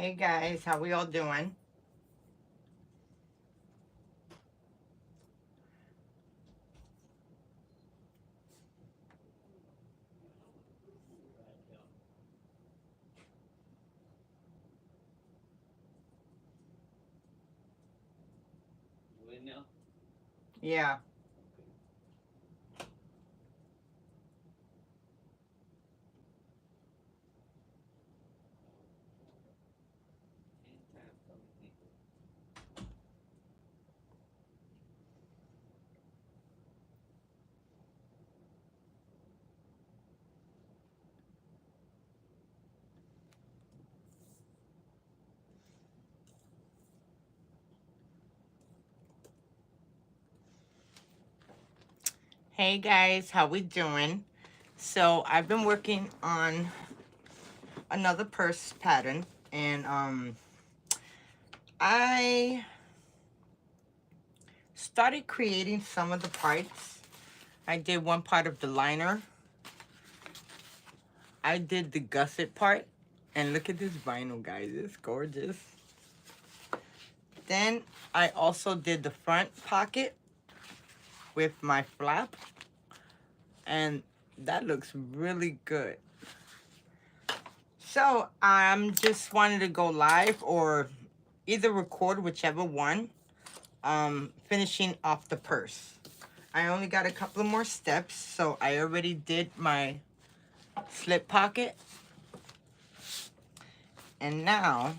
Hey guys, how we all doing? Yeah. Hey guys, how we doing? So I've been working on another purse pattern, and I started creating some of the parts. I did one part of the liner. I did the gusset part, and look at this vinyl, guys. It's gorgeous. Then I also did the front pocket with my flap, and that looks really good. So I'm just wanting to go live or either record, whichever one, finishing off the purse. I only got a couple of more steps, so I already did my slip pocket. And now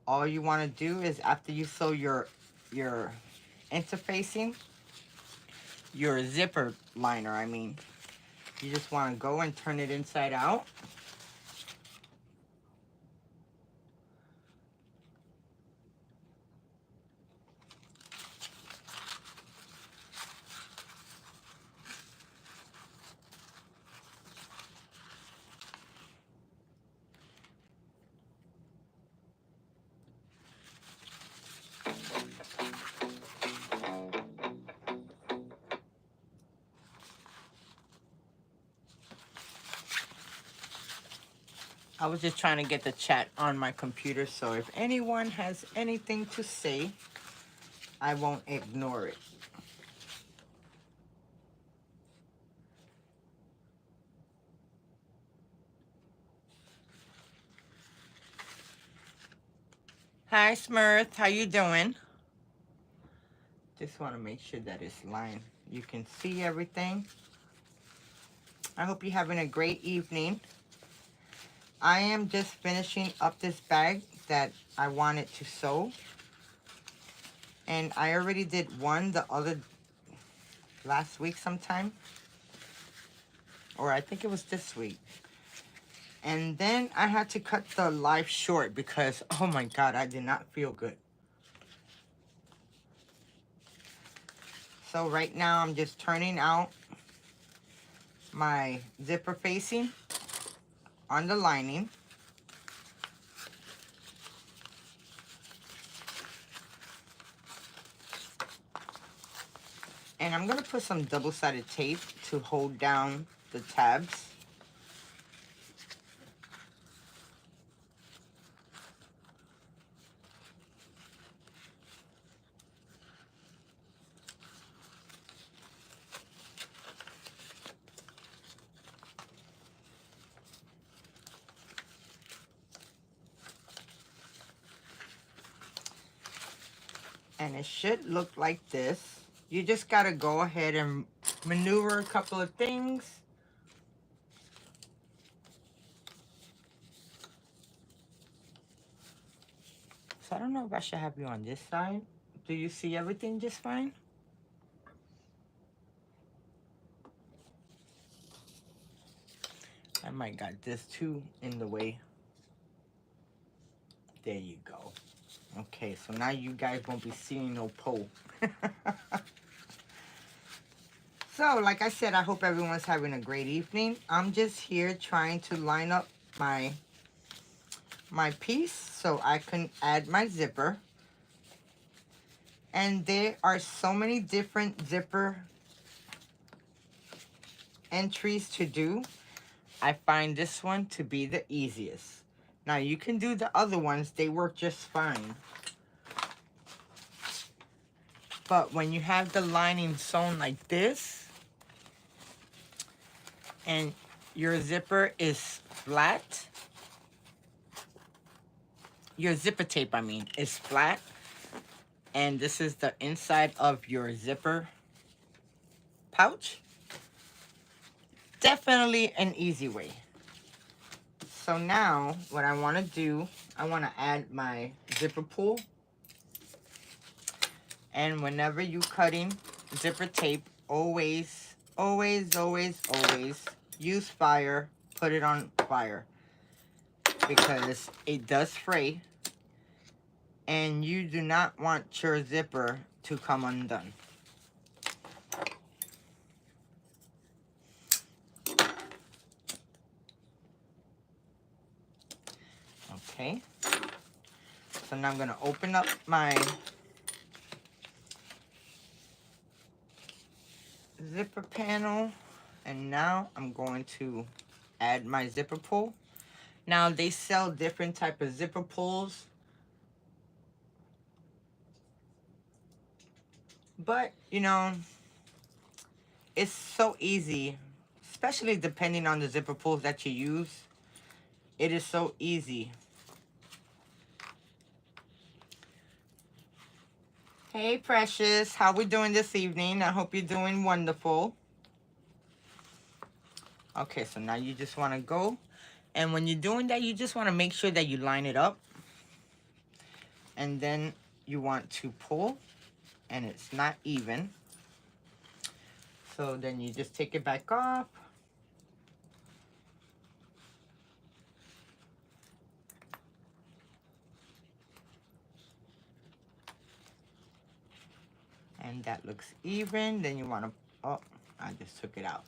all you want to do is, after you sew your interfacing, your zipper liner, I mean, you just want to go and turn it inside out. I was just trying to get the chat on my computer, so if anyone has anything to say, I won't ignore it. Hi, Smurth. How you doing? Just want to make sure that it's lined. You can see everything. I hope you're having a great evening. I am just finishing up this bag that I wanted to sew. And I already did one the other last week sometime. Or I think it was this week. And then I had to cut the live short because, oh my God, I did not feel good. So right now I'm just turning out my zipper facing on the lining. And I'm going to put some double-sided tape to hold down the tabs. And it should look like this. You just got to go ahead and maneuver a couple of things. So I don't know if I should have you on this side. Do you see everything just fine? I might got this too in the way. There you go. Okay, so now you guys won't be seeing no pole. So, like I said, I hope everyone's having a great evening. I'm just here trying to line up my piece so I can add my zipper. And there are so many different zipper entries to do. I find this one to be the easiest. Now you can do the other ones, they work just fine. But when you have the lining sewn like this, and your zipper is flat, your zipper tape, I mean, is flat, and this is the inside of your zipper pouch, definitely an easy way. So now, what I want to do, I want to add my zipper pull. And whenever you cutting zipper tape, always, always, always, always use fire. Put it on fire because it does fray, and you do not want your zipper to come undone. Okay. So now I'm going to open up my zipper panel, and now I'm going to add my zipper pull. Now they sell different type of zipper pulls, but you know, it's so easy, especially depending on the zipper pulls that you use. It is so easy. Hey Precious, how we doing this evening? I hope you're doing wonderful. Okay, so now you just want to go, and when you're doing that, you just want to make sure that you line it up, and then you want to pull, and it's not even. So then you just take it back off. And that looks even. Then you want to, oh, I just took it out.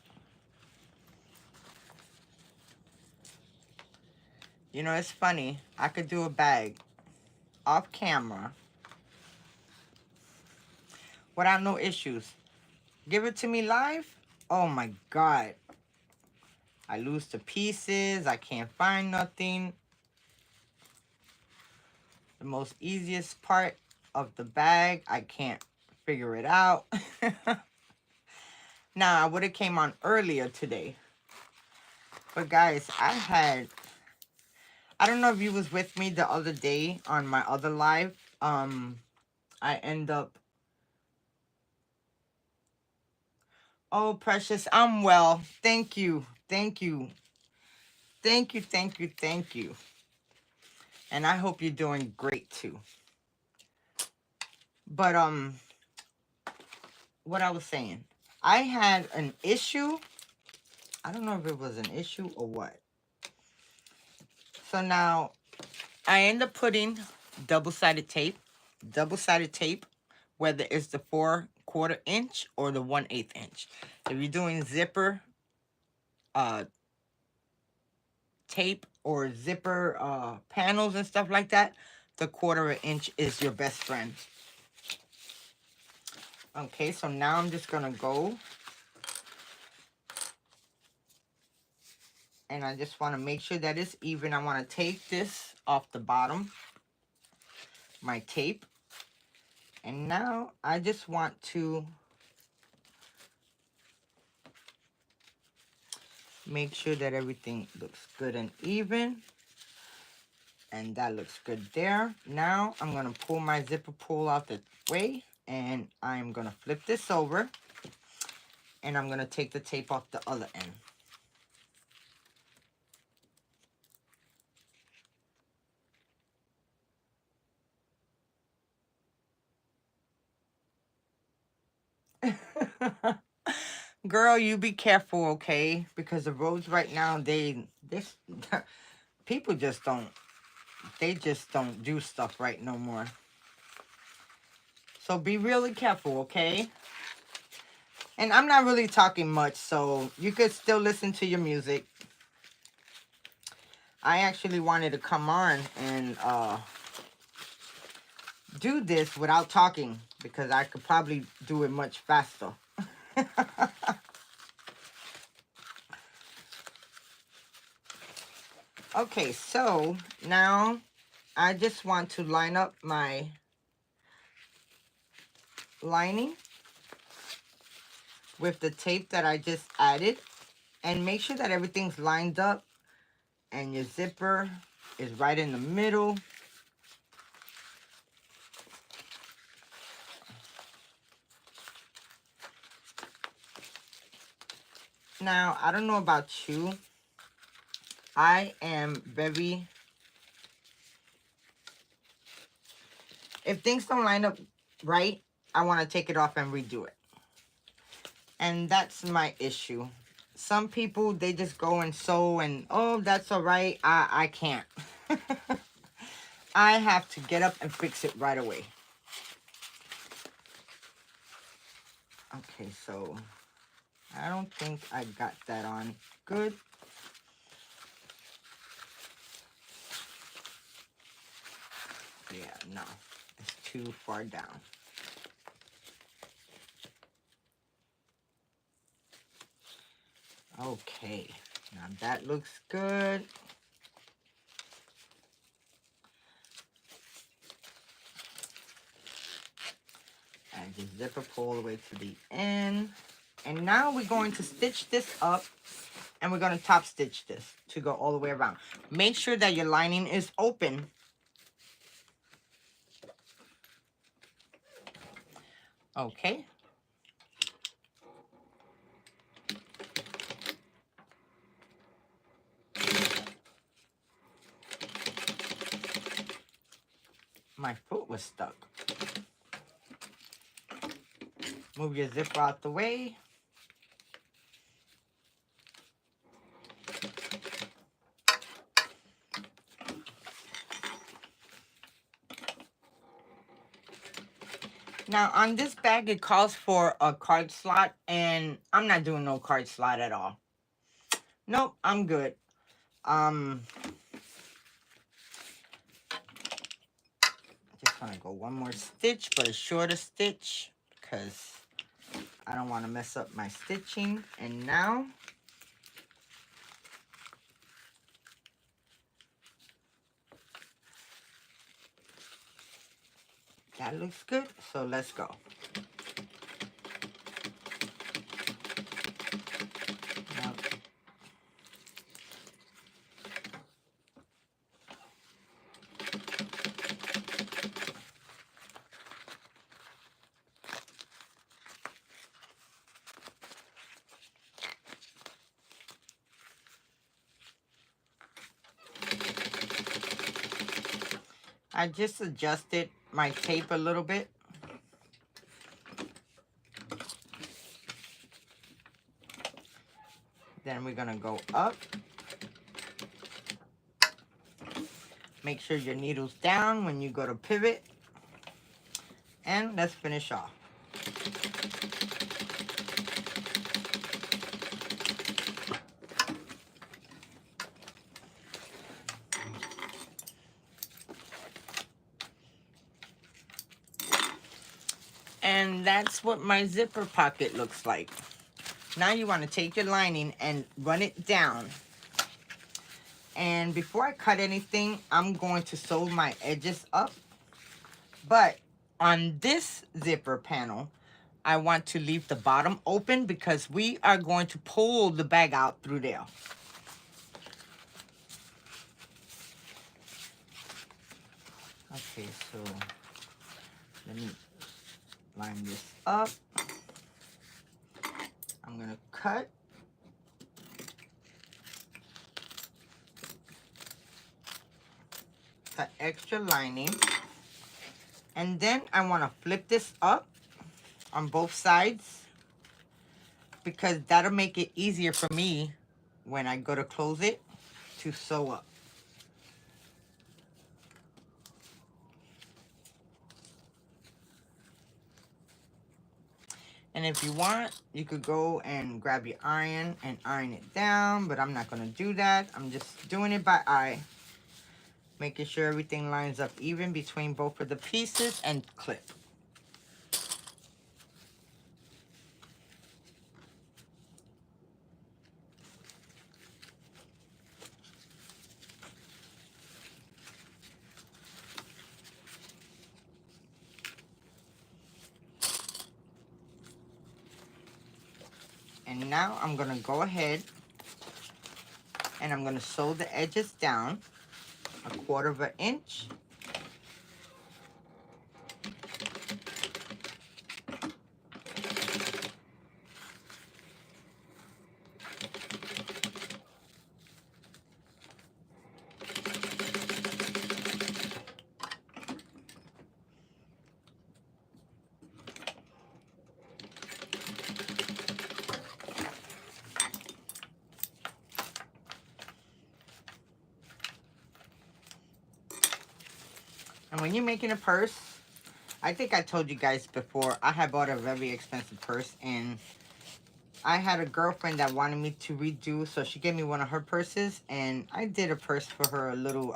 You know, it's funny. I could do a bag off camera without no issues. Give it to me live. Oh my God. I lose the pieces. I can't find nothing. The most easiest part of the bag, I can't figure it out. Now, I would have came on earlier today. But guys, I don't know if you was with me the other day on my other live. I end up, oh, Precious, I'm well. Thank you. Thank you. Thank you, thank you, thank you. And I hope you're doing great too. But, what I was saying, I had an issue. I don't know if it was an issue or what. So now, I end up putting double-sided tape, whether it's the 4/4 inch or the 1/8 inch. If you're doing zipper tape or zipper panels and stuff like that, the 1/4 inch is your best friend. Okay, so now I'm just gonna go, and I just want to make sure that it's even. I want to take this off the bottom, my tape, and now I just want to make sure that everything looks good and even. And that looks good there. Now I'm going to pull my zipper pull out the way, and I'm going to flip this over, and I'm going to take the tape off the other end. Girl, you be careful, okay? Because the roads right now, people just don't, they just don't do stuff right no more. So be really careful, okay? And I'm not really talking much, so you could still listen to your music. I actually wanted to come on and do this without talking, because I could probably do it much faster. Okay, so now I just want to line up my lining with the tape that I just added, and make sure that everything's lined up and your zipper is right in the middle. Now, I don't know about you. I am very... If things don't line up right, I want to take it off and redo it. And that's my issue. Some people, they just go and sew and, oh, that's all right. I can't. I have to get up and fix it right away. Okay, so I don't think I got that on good. Yeah, no, it's too far down. Okay, now that looks good. And just zipper pull all the way to the end. And now we're going to stitch this up, and we're going to top stitch this to go all the way around. Make sure that your lining is open. Okay. My foot was stuck. Move your zipper out the way. Now, on this bag, it calls for a card slot, and I'm not doing no card slot at all. Nope, I'm good. Just gonna go one more stitch, but a shorter stitch, because I don't want to mess up my stitching. And now, that looks good, so let's go. Now, I just adjusted my tape a little bit. Then we're gonna go up. Make sure your needle's down when you go to pivot. And let's finish off. And that's what my zipper pocket looks like. Now you want to take your lining and run it down. And before I cut anything, I'm going to sew my edges up. But on this zipper panel, I want to leave the bottom open because we are going to pull the bag out through there. Okay, so let me line this up. I'm gonna cut. The extra lining. And then I want to flip this up on both sides because that'll make it easier for me when I go to close it to sew up. And if you want, you could go and grab your iron and iron it down, but I'm not going to do that. I'm just doing it by eye, making sure everything lines up even between both of the pieces and clip. And now I'm gonna go ahead and I'm gonna sew the edges down 1/4 inch. And when you're making a purse, I think I told you guys before, I had bought a very expensive purse, and I had a girlfriend that wanted me to redo, so she gave me one of her purses, and I did a purse for her, a little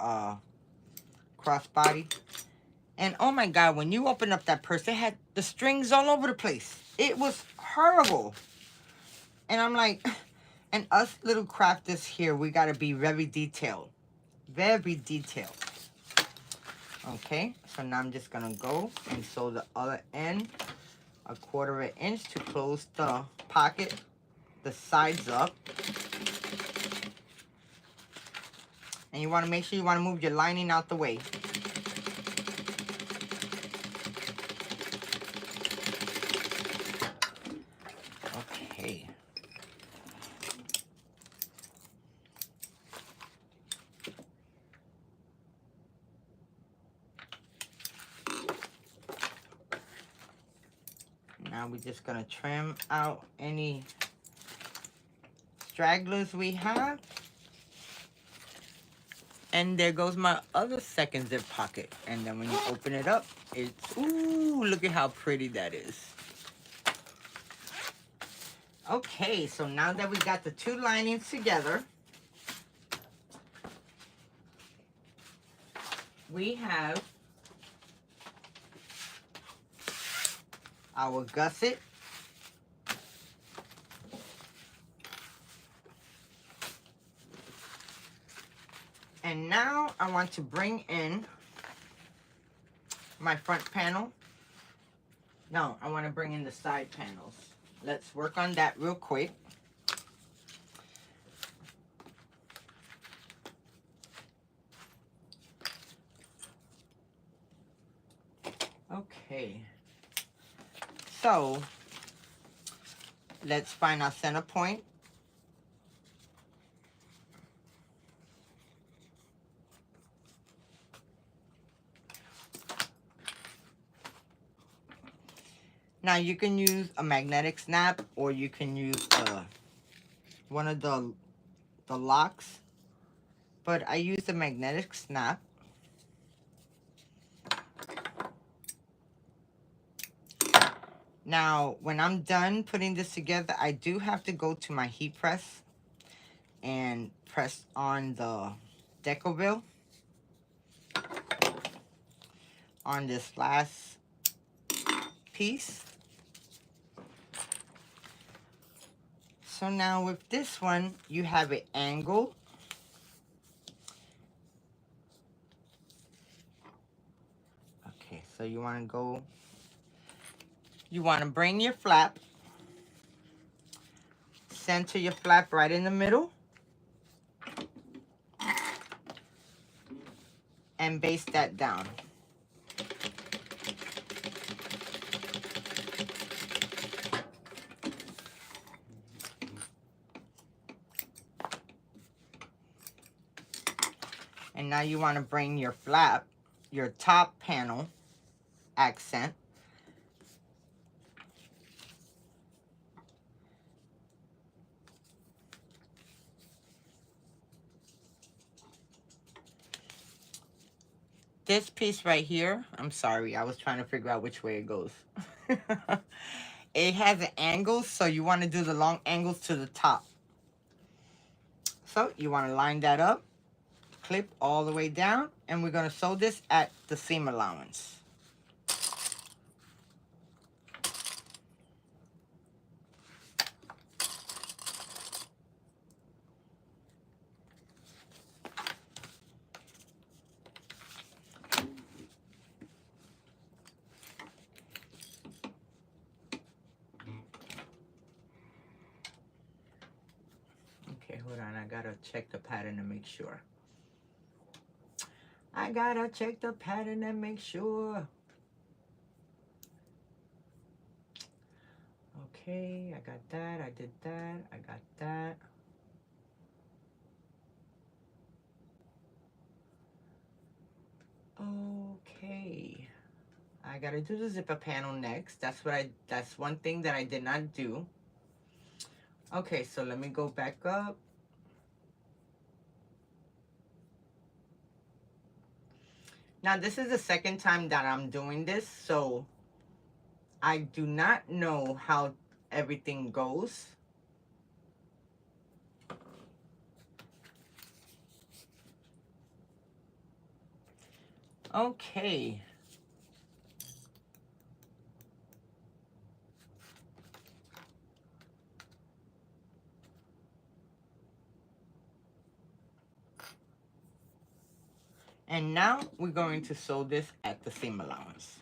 crossbody. And oh my God, when you open up that purse, it had the strings all over the place. It was horrible. And I'm like, and us little crafters here, we gotta be very detailed. Very detailed. Okay, so now I'm just gonna go and sew the other end 1/4 inch to close the pocket, the sides up. And you wanna make sure you wanna move your lining out the way. Okay. Now we're just gonna trim out any stragglers we have. And there goes my other second zip pocket. And then when you open it up, it's, ooh, look at how pretty that is. Okay, so now that we got the two linings together, we have our gusset. And now I want to bring in my front panel. No, I want to bring in the side panels. Let's work on that real quick. Okay. So, let's find our center point. Now you can use a magnetic snap, or you can use one of the locks, but I use the magnetic snap. Now, when I'm done putting this together, I do have to go to my heat press and press on the Decoville on this last piece. So now with this one, you have it angled. Okay, so you want to go, you want to bring your flap, center your flap right in the middle, and base that down. And now you want to bring your flap, your top panel accent, this piece right here, I'm sorry, I was trying to figure out which way it goes. It has an angle, so you want to do the long angles to the top. So you want to line that up, clip all the way down, and we're going to sew this at the seam allowance. gotta check the pattern to make sure. I gotta check the pattern and make sure. Okay, I got that, I did that, I got that. Okay. I gotta do the zipper panel next. That's one thing that I did not do. Okay, so let me go back up. Now, this is the second time that I'm doing this, so I do not know how everything goes. Okay. And now we're going to sew this at the seam allowance.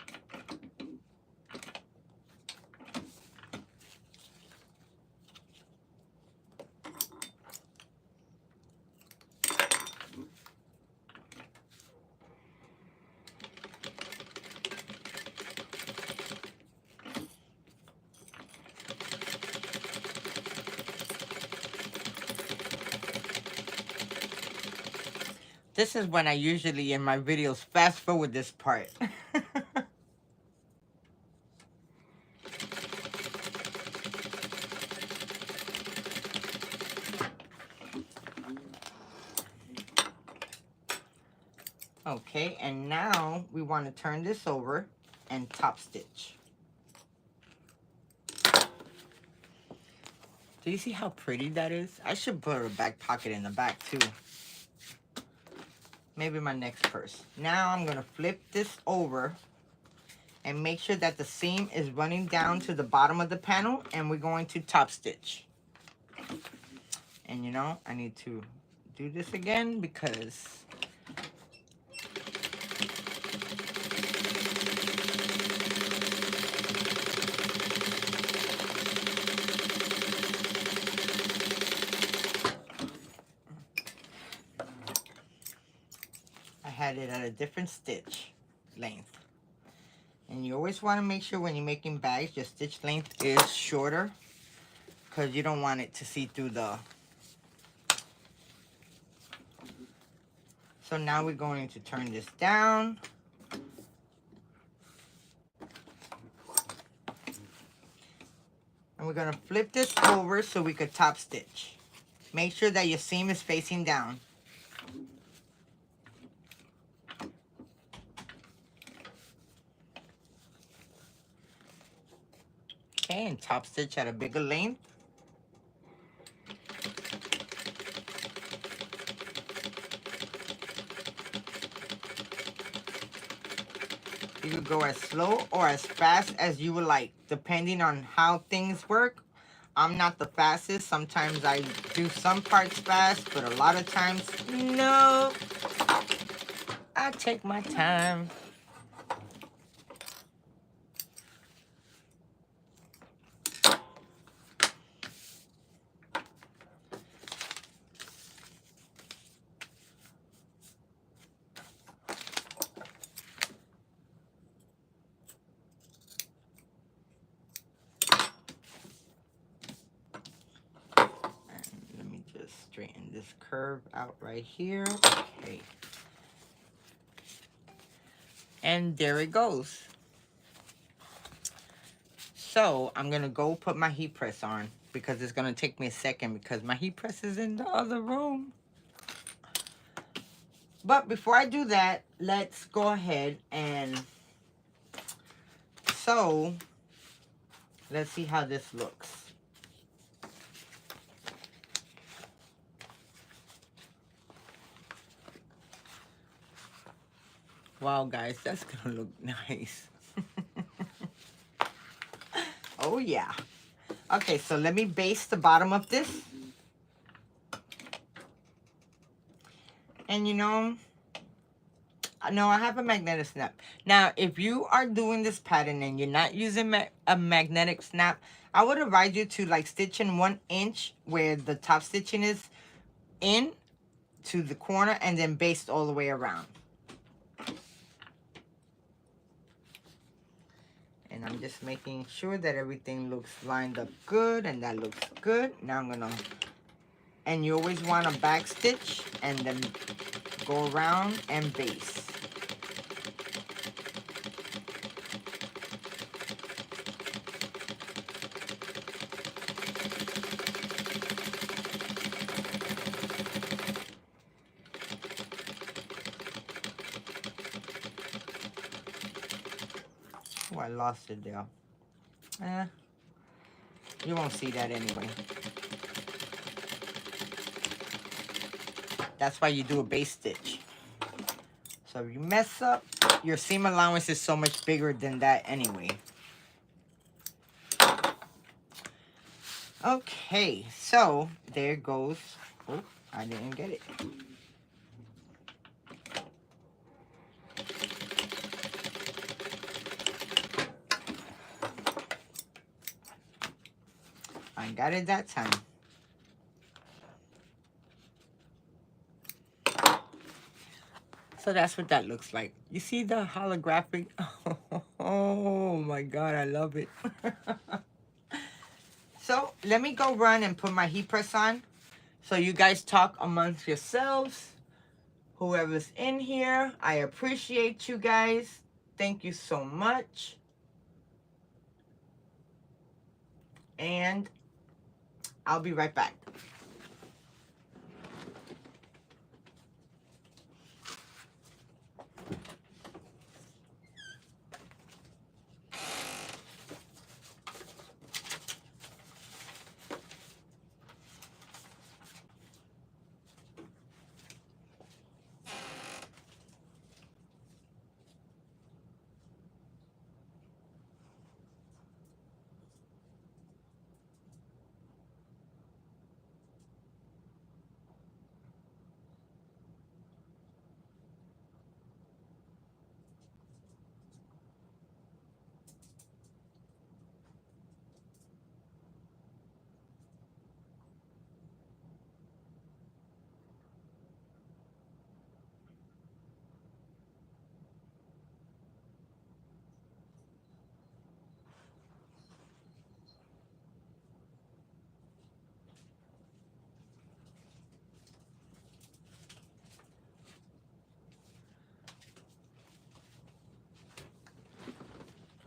This is when I usually in my videos fast forward this part. Okay, and now we want to turn this over and top stitch. Do you see how pretty that is? I should put a back pocket in the back too. Maybe my next purse. Now I'm going to flip this over and make sure that the seam is running down to the bottom of the panel, and we're going to top stitch. And you know, I need to do this again because I had it at a different stitch length. And you always want to make sure when you're making bags, your stitch length is shorter, because you don't want it to see through the... So now we're going to turn this down. And we're going to flip this over so we could top stitch. Make sure that your seam is facing down. Okay, and top stitch at a bigger length. You could go as slow or as fast as you would like, depending on how things work. I'm not the fastest. Sometimes I do some parts fast, but a lot of times, no. I take my time. Straighten this curve out right here. Okay. And there it goes. So I'm gonna go put my heat press on because it's gonna take me a second because my heat press is in the other room. But before I do that, let's go ahead and sew. Let's see how this looks. Wow, guys, that's gonna look nice. Oh, yeah. Okay, so let me base the bottom of this. And you know, no, I have a magnetic snap. Now, if you are doing this pattern and you're not using a magnetic snap, I would advise you to like stitch in 1 inch where the top stitching is in to the corner and then baste all the way around. And I'm just making sure that everything looks lined up good, and that looks good. Now I'm gonna, and you always want to back stitch and then go around and baste. Oh, I lost it there. You won't see that anyway. That's why you do a base stitch. So if you mess up, your seam allowance is so much bigger than that anyway. Okay, so there goes. Oh, I didn't get it. I got it that time. So that's what that looks like. You see the holographic? Oh my God, I love it. So let me go run and put my heat press on. So you guys talk amongst yourselves. Whoever's in here, I appreciate you guys. Thank you so much. And I'll be right back.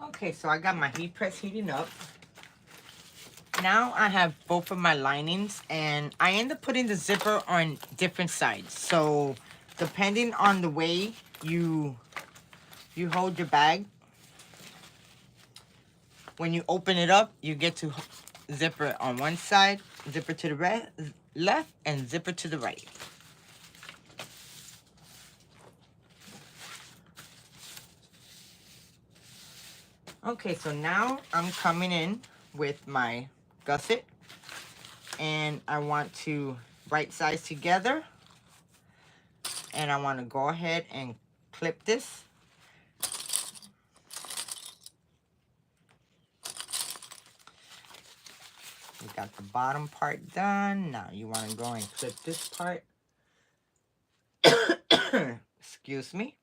Okay, so I got my heat press heating up. Now I have both of my linings, and I end up putting the zipper on different sides. So depending on the way you hold your bag, when you open it up, you get to zipper on one side, zipper to the left, and zipper to the right. Okay, so now I'm coming in with my gusset, and I want to right sides together, and I want to go ahead and clip this. We got the bottom part done. Now you want to go and clip this part. Excuse me.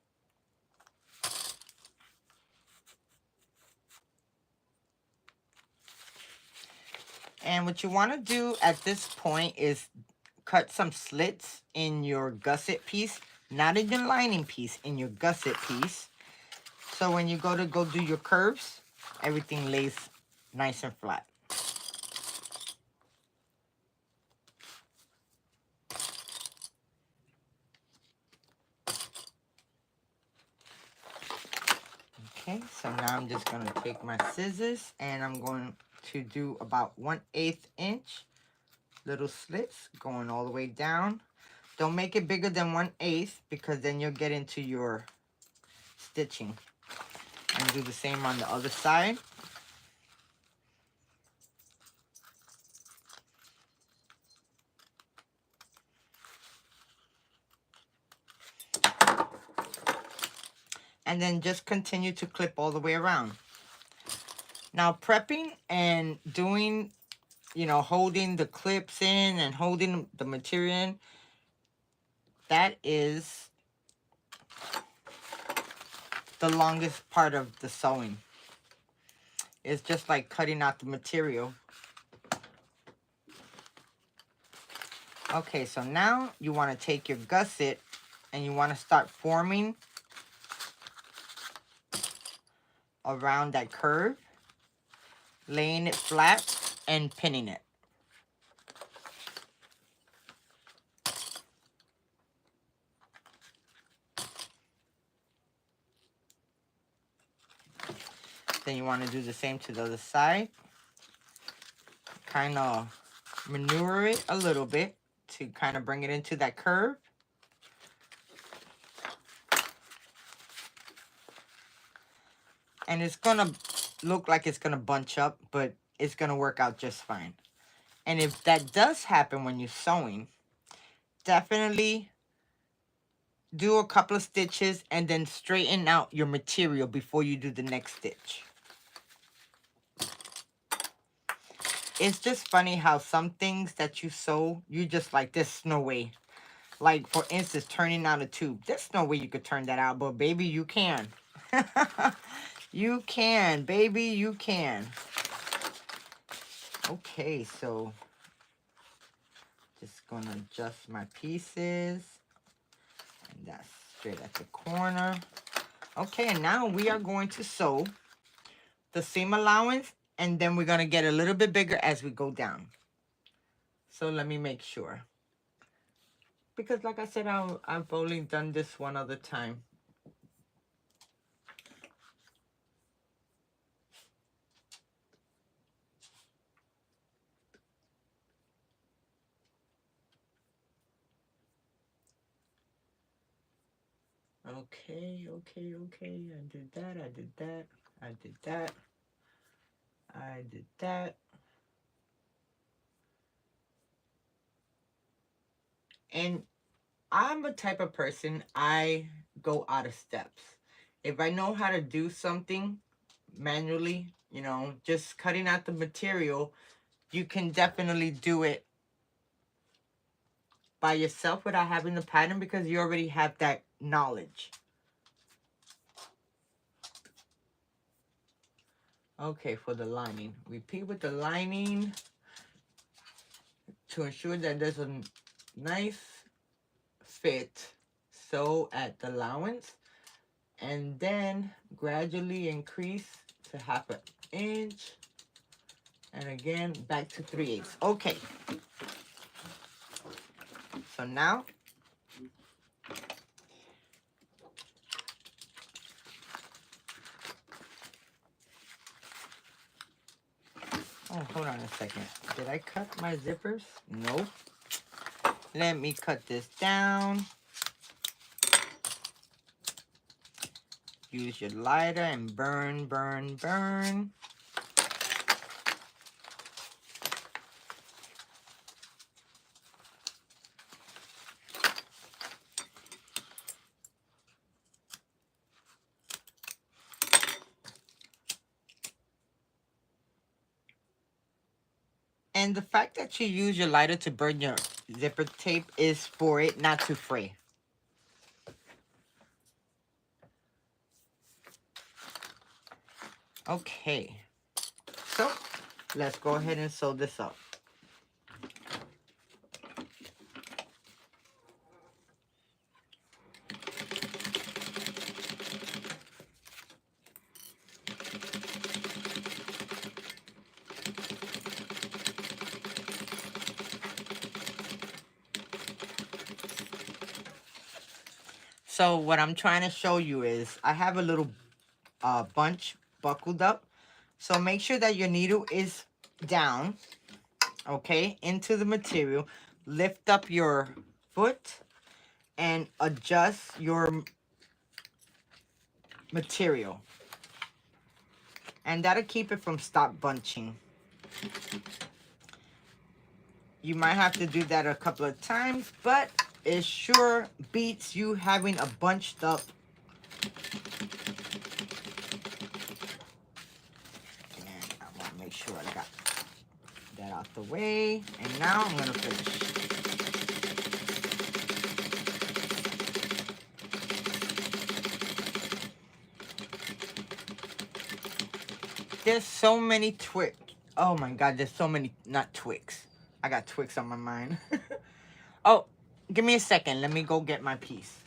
And what you want to do at this point is cut some slits in your gusset piece, not in your lining piece, in your gusset piece. So when you go do your curves, everything lays nice and flat. Okay, so now I'm just going to take my scissors and I'm going to do about 1/8 inch little slits going all the way down. Don't make it bigger than 1/8 because then you'll get into your stitching. And do the same on the other side. And then just continue to clip all the way around. Now prepping and doing, you know, holding the clips in and holding the material in, that is the longest part of the sewing. It's just like cutting out the material. Okay, so now you want to take your gusset and you want to start forming around that curve, laying it flat and pinning it. Then you want to do the same to the other side. Kind of maneuver it a little bit to kind of bring it into that curve. And it's going to look like it's going to bunch up, but it's going to work out just fine. And if that does happen when you're sewing, definitely do a couple of stitches and then straighten out your material before you do the next stitch. It's just funny how some things that you sew, you just like, there's no way. Like, for instance, turning out a tube. There's no way you could turn that out, but baby, you can. You can, baby, you can. Okay, so just gonna adjust my pieces. And that's straight at the corner. Okay, and now we are going to sew the seam allowance, and then we're gonna get a little bit bigger as we go down. So let me make sure. Because like I said, I've only done this one other time. Okay. I did that, I did that, I did that, I did that. And I'm a type of person, I go out of steps. If I know how to do something manually, you know, just cutting out the material, you can definitely do it by yourself without having the pattern because you already have that knowledge. Okay, for the lining. Repeat with the lining to ensure that there's a nice fit. Sew at the allowance and then gradually increase to 1/2 inch. And again, back to 3/8. Okay. So now, oh, hold on a second. Did I cut my zippers? Nope. Let me cut this down. Use your lighter and burn, burn, burn. And the fact that you use your lighter to burn your zipper tape is for it not to fray. Okay. So, let's go ahead and sew this up. So what I'm trying to show you is I have a little bunch buckled up. So make sure that your needle is down, okay, into the material. Lift up your foot and adjust your material. And that'll keep it from stop bunching. You might have to do that a couple of times, but it sure beats you having a bunched up. And I want to make sure I got that out the way. And now I'm going to finish. There's so many Twix. Oh my God, there's so many, not Twix. I got Twix on my mind. Oh, give me a second. Let me go get my piece.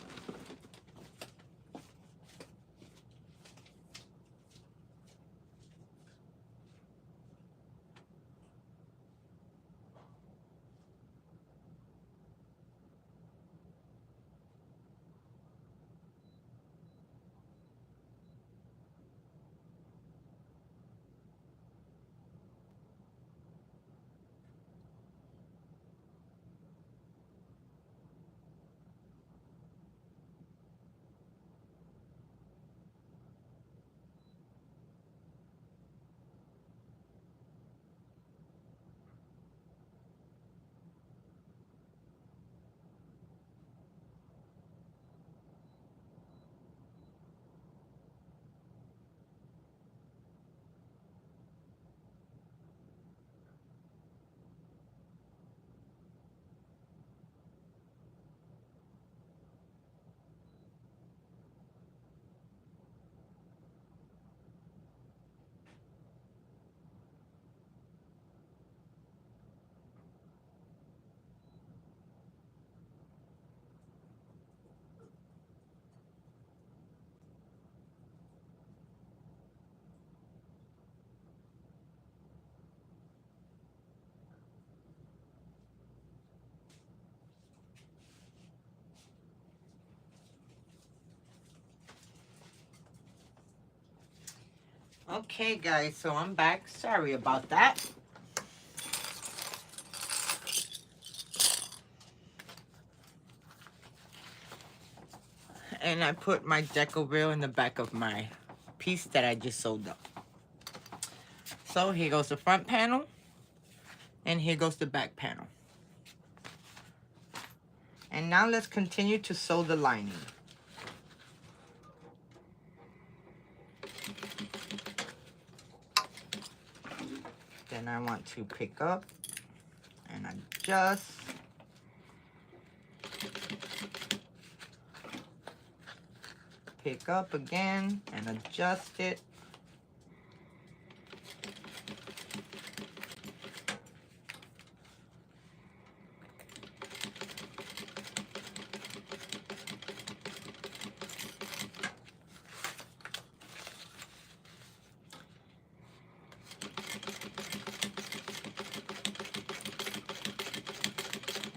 Okay, guys, so I'm back. Sorry about that. And I put my deco reel in the back of my piece that I just sewed up. So here goes the front panel, and here goes the back panel. And now let's continue to sew the lining. Then I want to pick up and adjust. Pick up again and adjust it.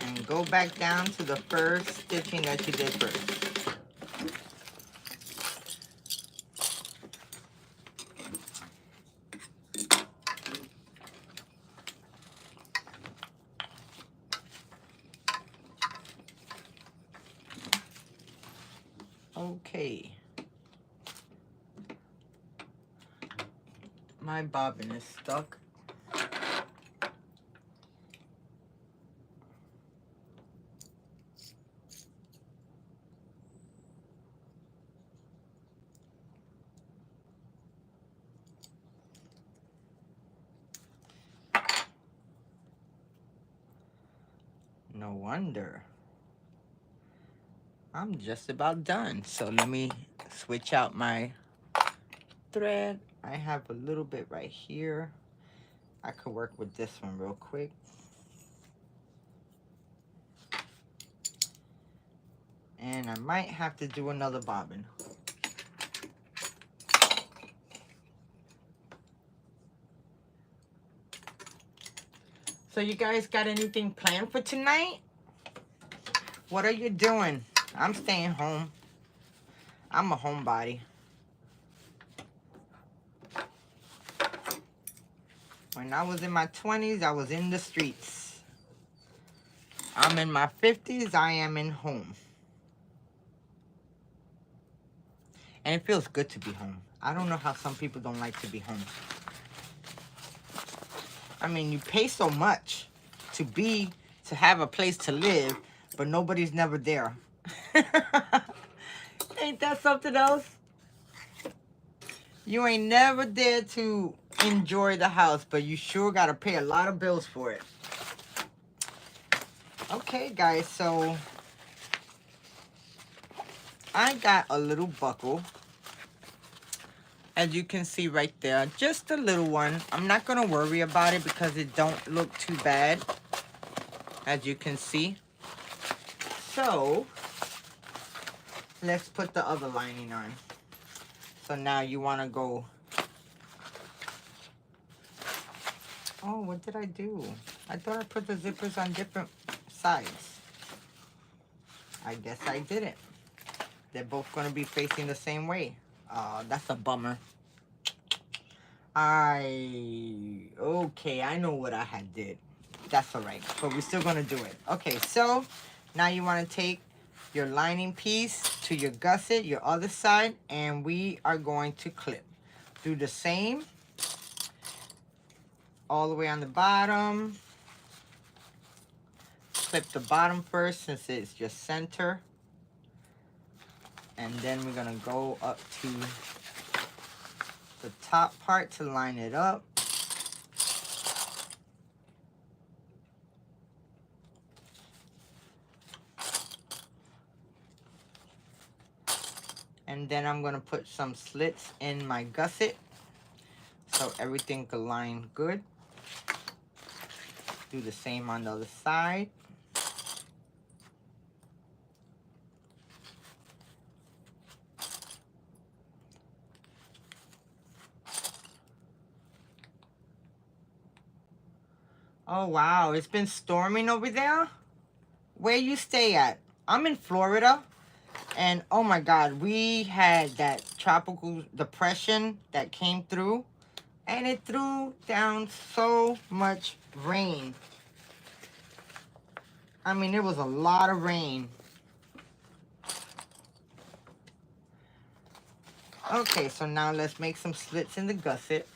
And go back down to the first stitching that you did first. Okay. My bobbin is stuck. No wonder. I'm just about done. So let me switch out my thread. I have a little bit right here. I could work with this one real quick. And I might have to do another bobbin. So you guys got anything planned for tonight? What are you doing? I'm staying home. I'm a homebody. When I was in my 20s, I was in the streets. I'm in my 50s, I am in home. And it feels good to be home. I don't know how some people don't like to be home. I mean, you pay so much to have a place to live, but nobody's never there. Ain't that something else? You ain't never there to enjoy the house, but you sure gotta pay a lot of bills for it. Okay, guys, so I got a little buckle. As you can see right there, just a little one. I'm not gonna worry about it because it don't look too bad, as you can see. So let's put the other lining on. So now you want to go. Oh, what did I do? I thought I put the zippers on different sides. I guess I didn't. They're both going to be facing the same way. That's a bummer. Okay, I know what I had did. That's all right, but we're still going to do it. Okay, so now you want to take your lining piece to your gusset, your other side, and we are going to clip. Do the same all the way on the bottom. Clip the bottom first since it's your center. And then we're gonna go up to the top part to line it up. And then I'm gonna put some slits in my gusset so everything can line good. Do the same on the other side. Oh wow, it's been storming over there? Where you stay at? I'm in Florida, and oh my God, we had that tropical depression that came through, and it threw down so much rain. I mean, it was a lot of rain. Okay, so now let's make some slits in the gusset.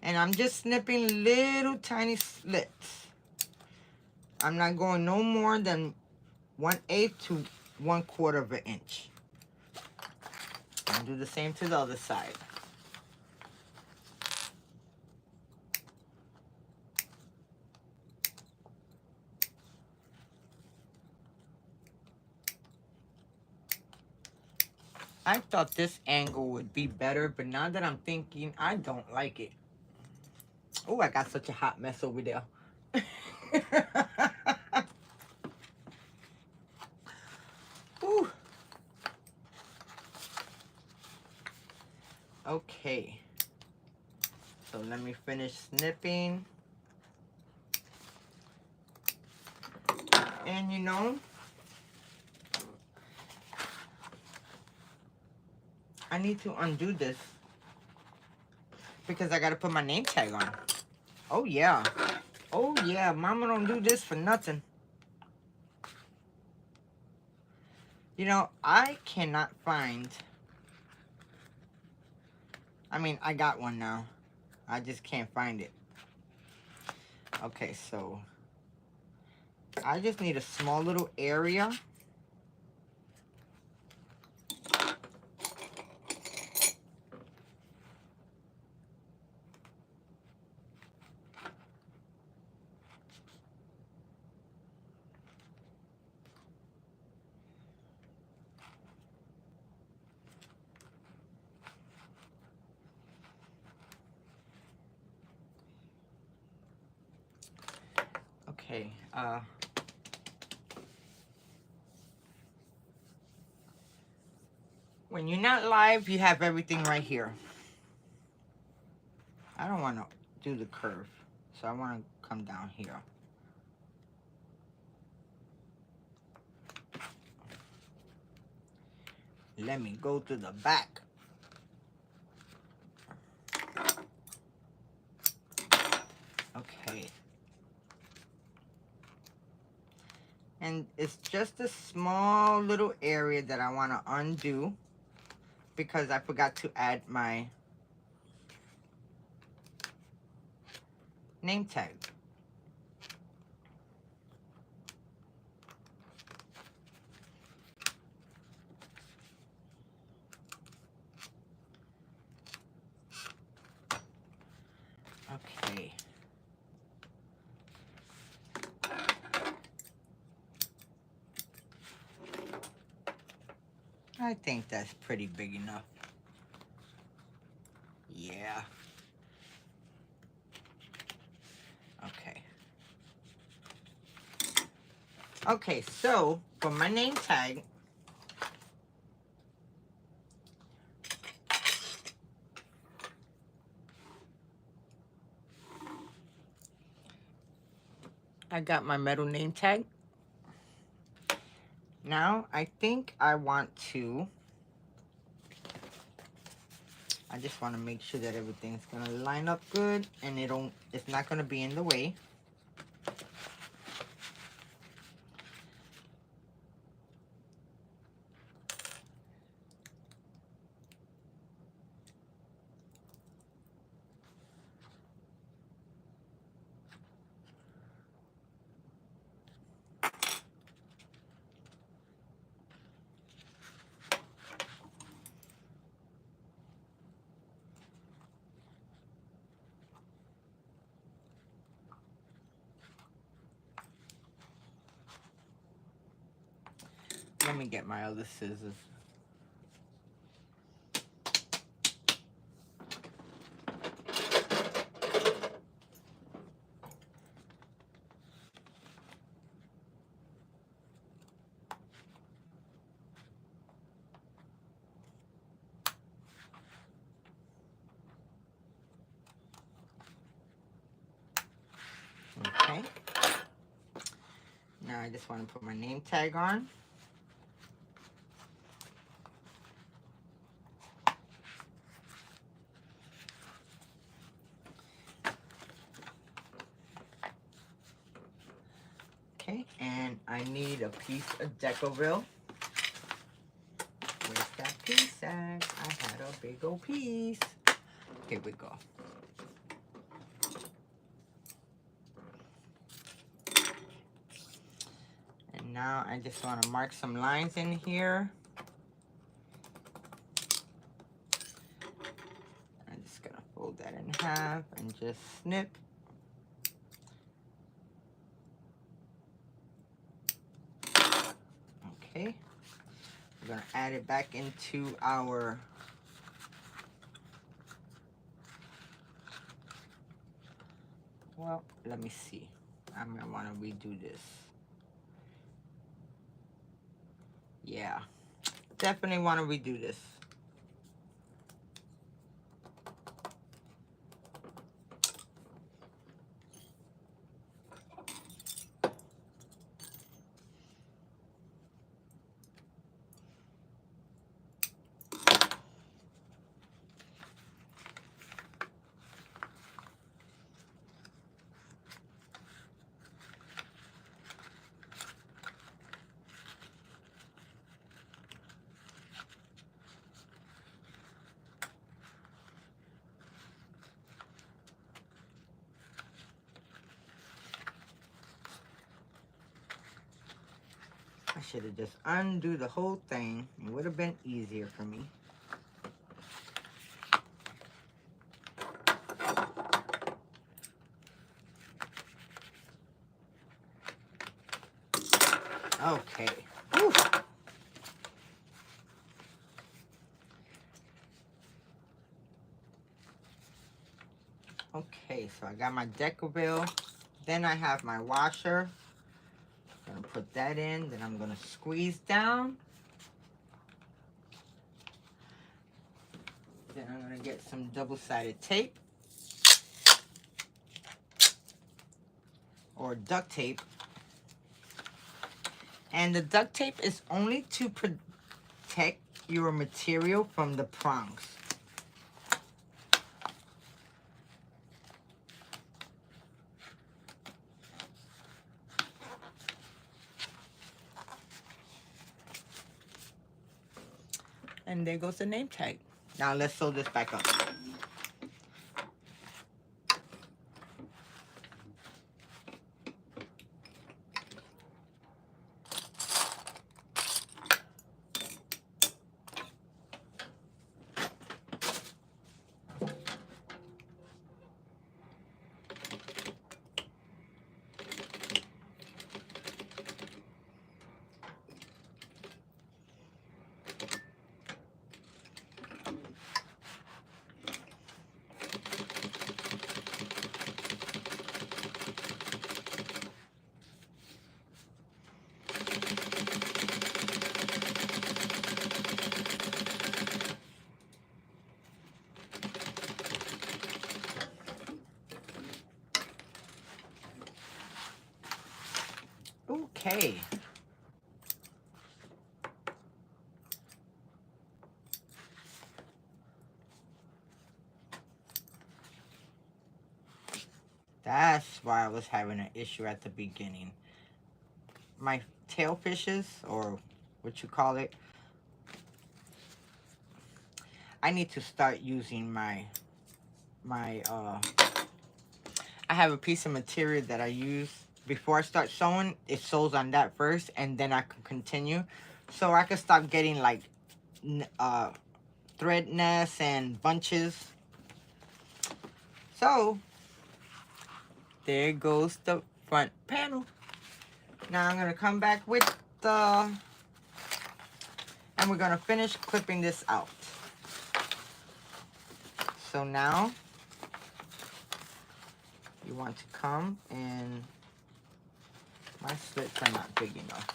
And I'm just snipping little tiny slits. I'm not going no more than 1/8 to 1/4 of an inch. And do the same to the other side. I thought this angle would be better, but now that I'm thinking, I don't like it. Oh, I got such a hot mess over there. Ooh. Okay. So let me finish snipping. And you know, I need to undo this because I got to put my name tag on. Oh yeah. Oh yeah, mama don't do this for nothing. You know, I cannot find... I mean, I got one now. I just can't find it. Okay, so I just need a small little area. Okay, when you're not live, you have everything right here. I don't want to do the curve, so I want to come down here. Let me go to the back. Okay. And it's just a small little area that I want to undo because I forgot to add my name tag. Okay. I think that's pretty big enough. Yeah. Okay. Okay, so for my name tag, I got my metal name tag. Now, I think I want to, I just want to make sure that everything's going to line up good and it's not going to be in the way. Let me get my other scissors. Okay. Now I just want to put my name tag on. Okay, and I need a piece of Decoville. Where's that piece at? I had a big old piece. Here we go. And now I just want to mark some lines in here. I'm just going to fold that in half and just snip. Okay. We're going to add it back into our well, let me see. I'm going to want to redo this. Yeah. Definitely want to redo this. I should have just undo the whole thing. It would have been easier for me. Okay. Whew. Okay, so I got my Decoville. Then I have my washer. I'm gonna put that in. Then I'm gonna squeeze down. Then I'm gonna get some double-sided tape or duct tape. And the duct tape is only to protect your material from the prongs. And there goes the name tag. Now let's sew this back up. Okay. That's why I was having an issue at the beginning. My tail fishes, or what you call it, I need to start using my I have a piece of material that I use before I start sewing. It sews on that first, and then I can continue. So I can stop getting like thread nests and bunches. So there goes the front panel. Now I'm gonna come back with the, and we're gonna finish clipping this out. So now you want to come, and my slits are not big enough.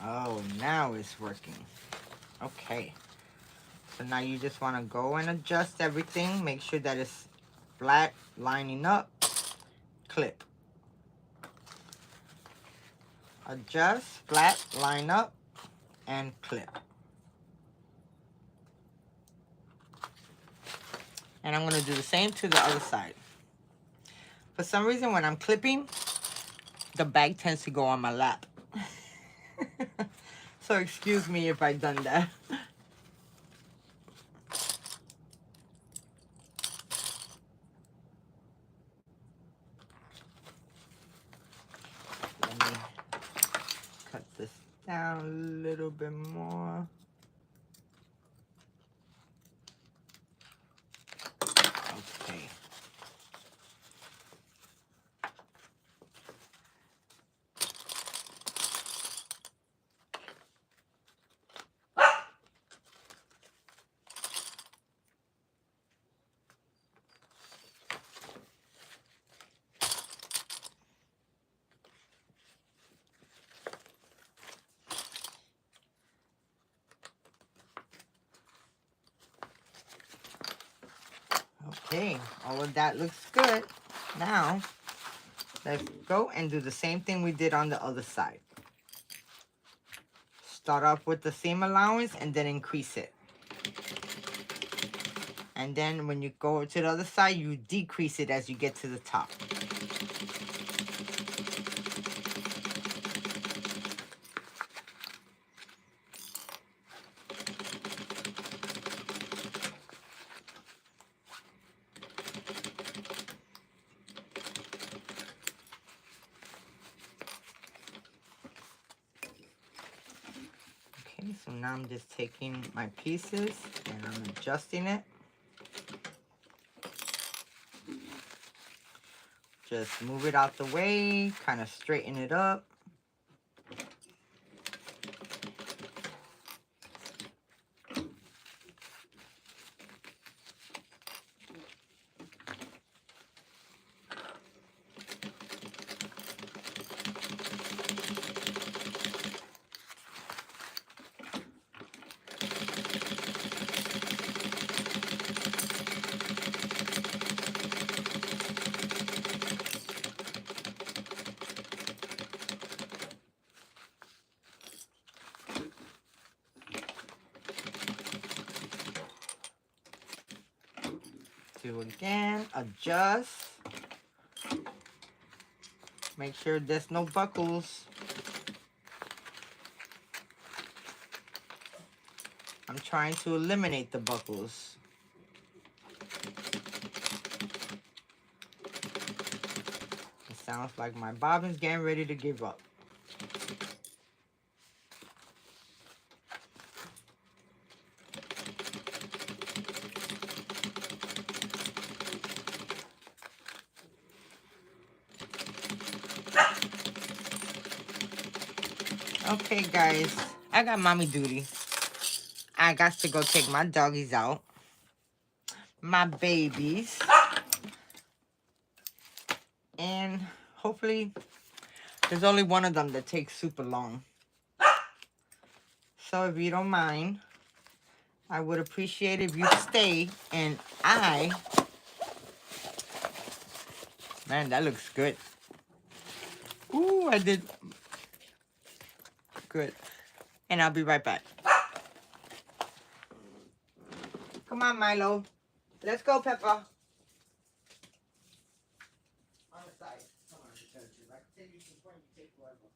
Oh, now it's working. Okay. So now you just want to go and adjust everything. Make sure that it's flat, lining up. Clip. Adjust, flat, line up, and clip. And I'm going to do the same to the other side. For some reason, when I'm clipping, the bag tends to go on my lap. So excuse me if I've done that. Let me cut this down a little bit more. Okay. Okay, all of that looks good. Now, let's go and do the same thing we did on the other side. Start off with the seam allowance and then increase it. And then when you go to the other side, you decrease it as you get to the top. Okay, so now I'm just taking my pieces and I'm adjusting it. Just move it out the way, kind of straighten it up. Do again, adjust. Make sure there's no buckles. I'm trying to eliminate the buckles. It sounds like my bobbin's getting ready to give up. Okay, guys. I got mommy duty. I got to go take my doggies out. My babies. And hopefully there's only one of them that takes super long. So if you don't mind, I would appreciate if you stay and man, that looks good. Ooh, I did good. And I'll be right back. Come on, Milo. Let's go, Peppa. On the side. Come on, I can take you some point, you take forever.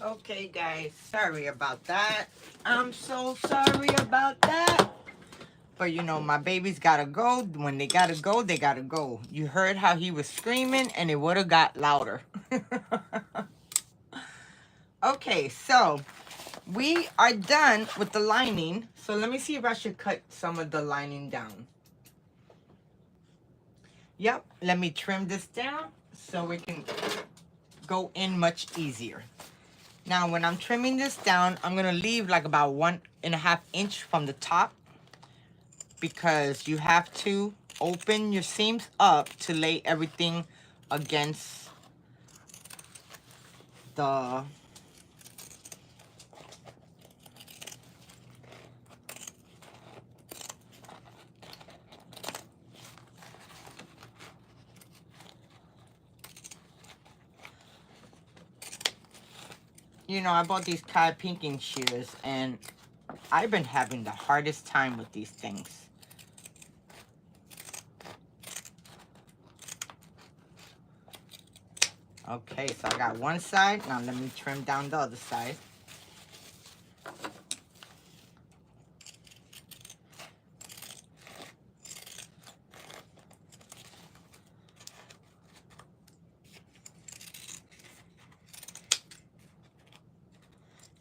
Okay, guys, sorry about that. I'm so sorry about that. But you know, my baby's gotta go. When they gotta go, they gotta go. You heard how he was screaming, and it would have got louder. Okay, so we are done with the lining. So let me see if I should cut some of the lining down. Yep, let me trim this down so we can go in much easier. Now, when I'm trimming this down, I'm gonna leave like about 1.5 inch from the top, because you have to open your seams up to lay everything against the you know, I bought these Kai pinking shears, and I've been having the hardest time with these things. Okay, so I got one side. Now let me trim down the other side.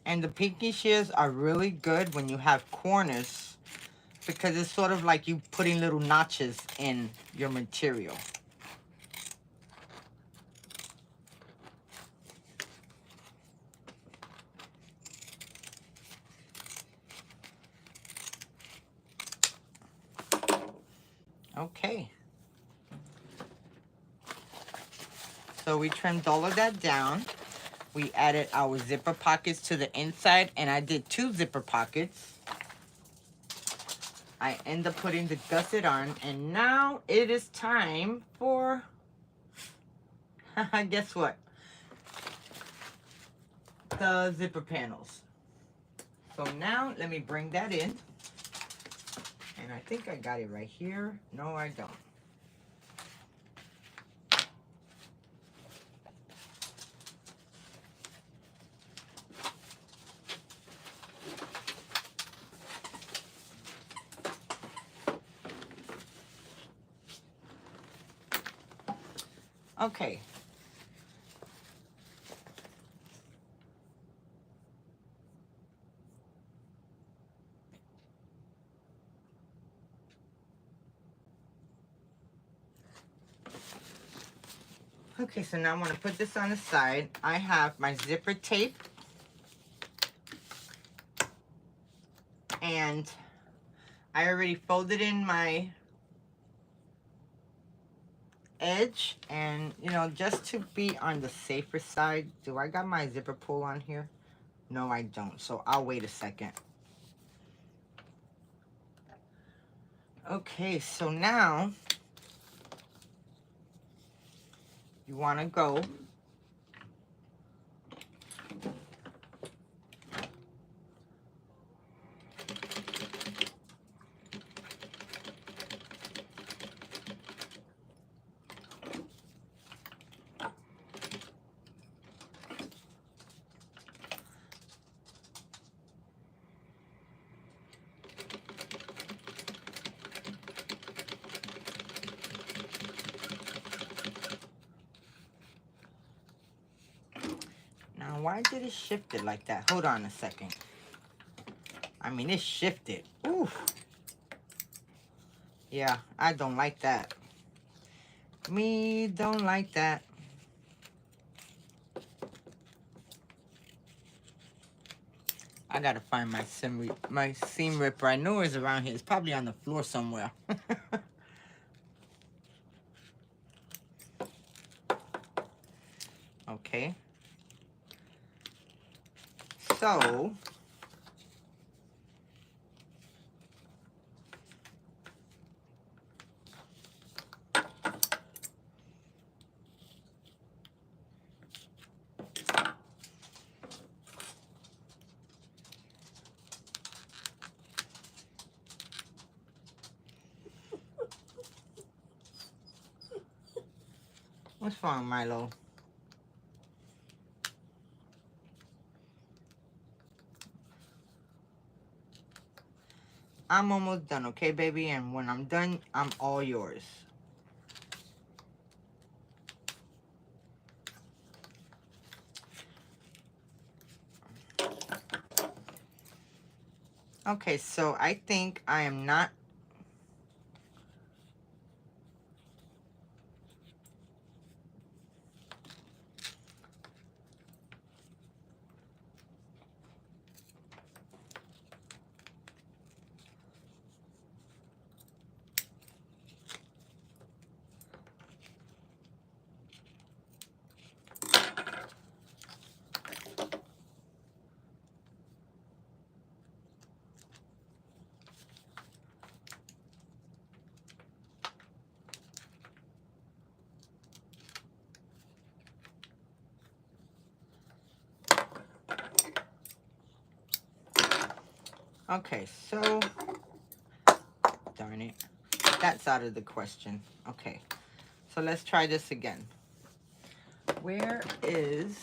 And the pinky shears are really good when you have corners, because it's sort of like you putting little notches in your material. Okay. So we trimmed all of that down. We added our zipper pockets to the inside, and I did 2 zipper pockets. I end up putting the gusset on, and now it is time for, guess what? The zipper panels. So now let me bring that in. And I think I got it right here. No, I don't. Okay. Okay, so now I'm going to put this on the side. I have my zipper tape. And I already folded in my edge, and you know, just to be on the safer side, do I got my zipper pull on here? No, I don't, so I'll wait a second. Okay, so now you want to go now. Why did it shift it like that? Hold on a second. I mean, it shifted. Ooh. Yeah, I don't like that. Me don't like that. I gotta find my seam ripper. I know it's around here. It's probably on the floor somewhere. Okay. So what's wrong, Milo? I'm almost done, okay, baby? And when I'm done, I'm all yours. Okay, so I think I am not... Okay, so... Darn it. That's out of the question. Okay, so let's try this again. Where is...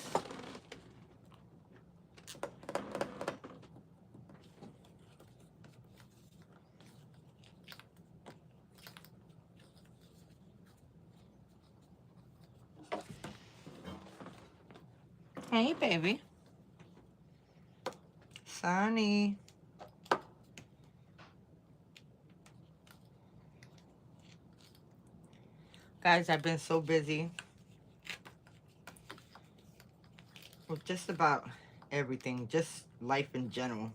Hey, baby. Sonny. Guys, I've been so busy with just about everything, just life in general.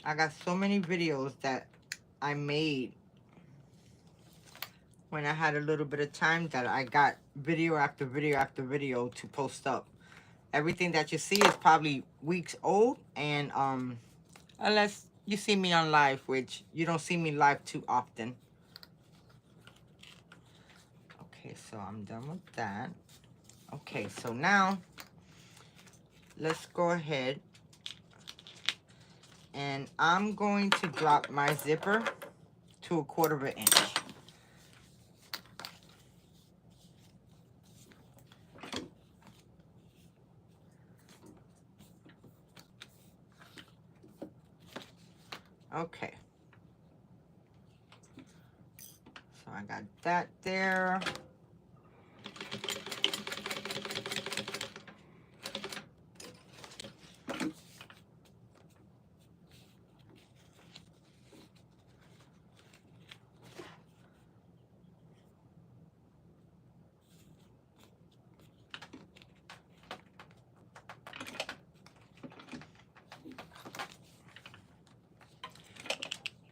I got so many videos that I made when I had a little bit of time that I got video after video after video to post up. Everything that you see is probably weeks old, and unless you see me on live, which you don't see me live too often. Okay, so I'm done with that. Okay, so now let's go ahead and I'm going to drop my zipper to 1/4 of an inch. Okay. So I got that there.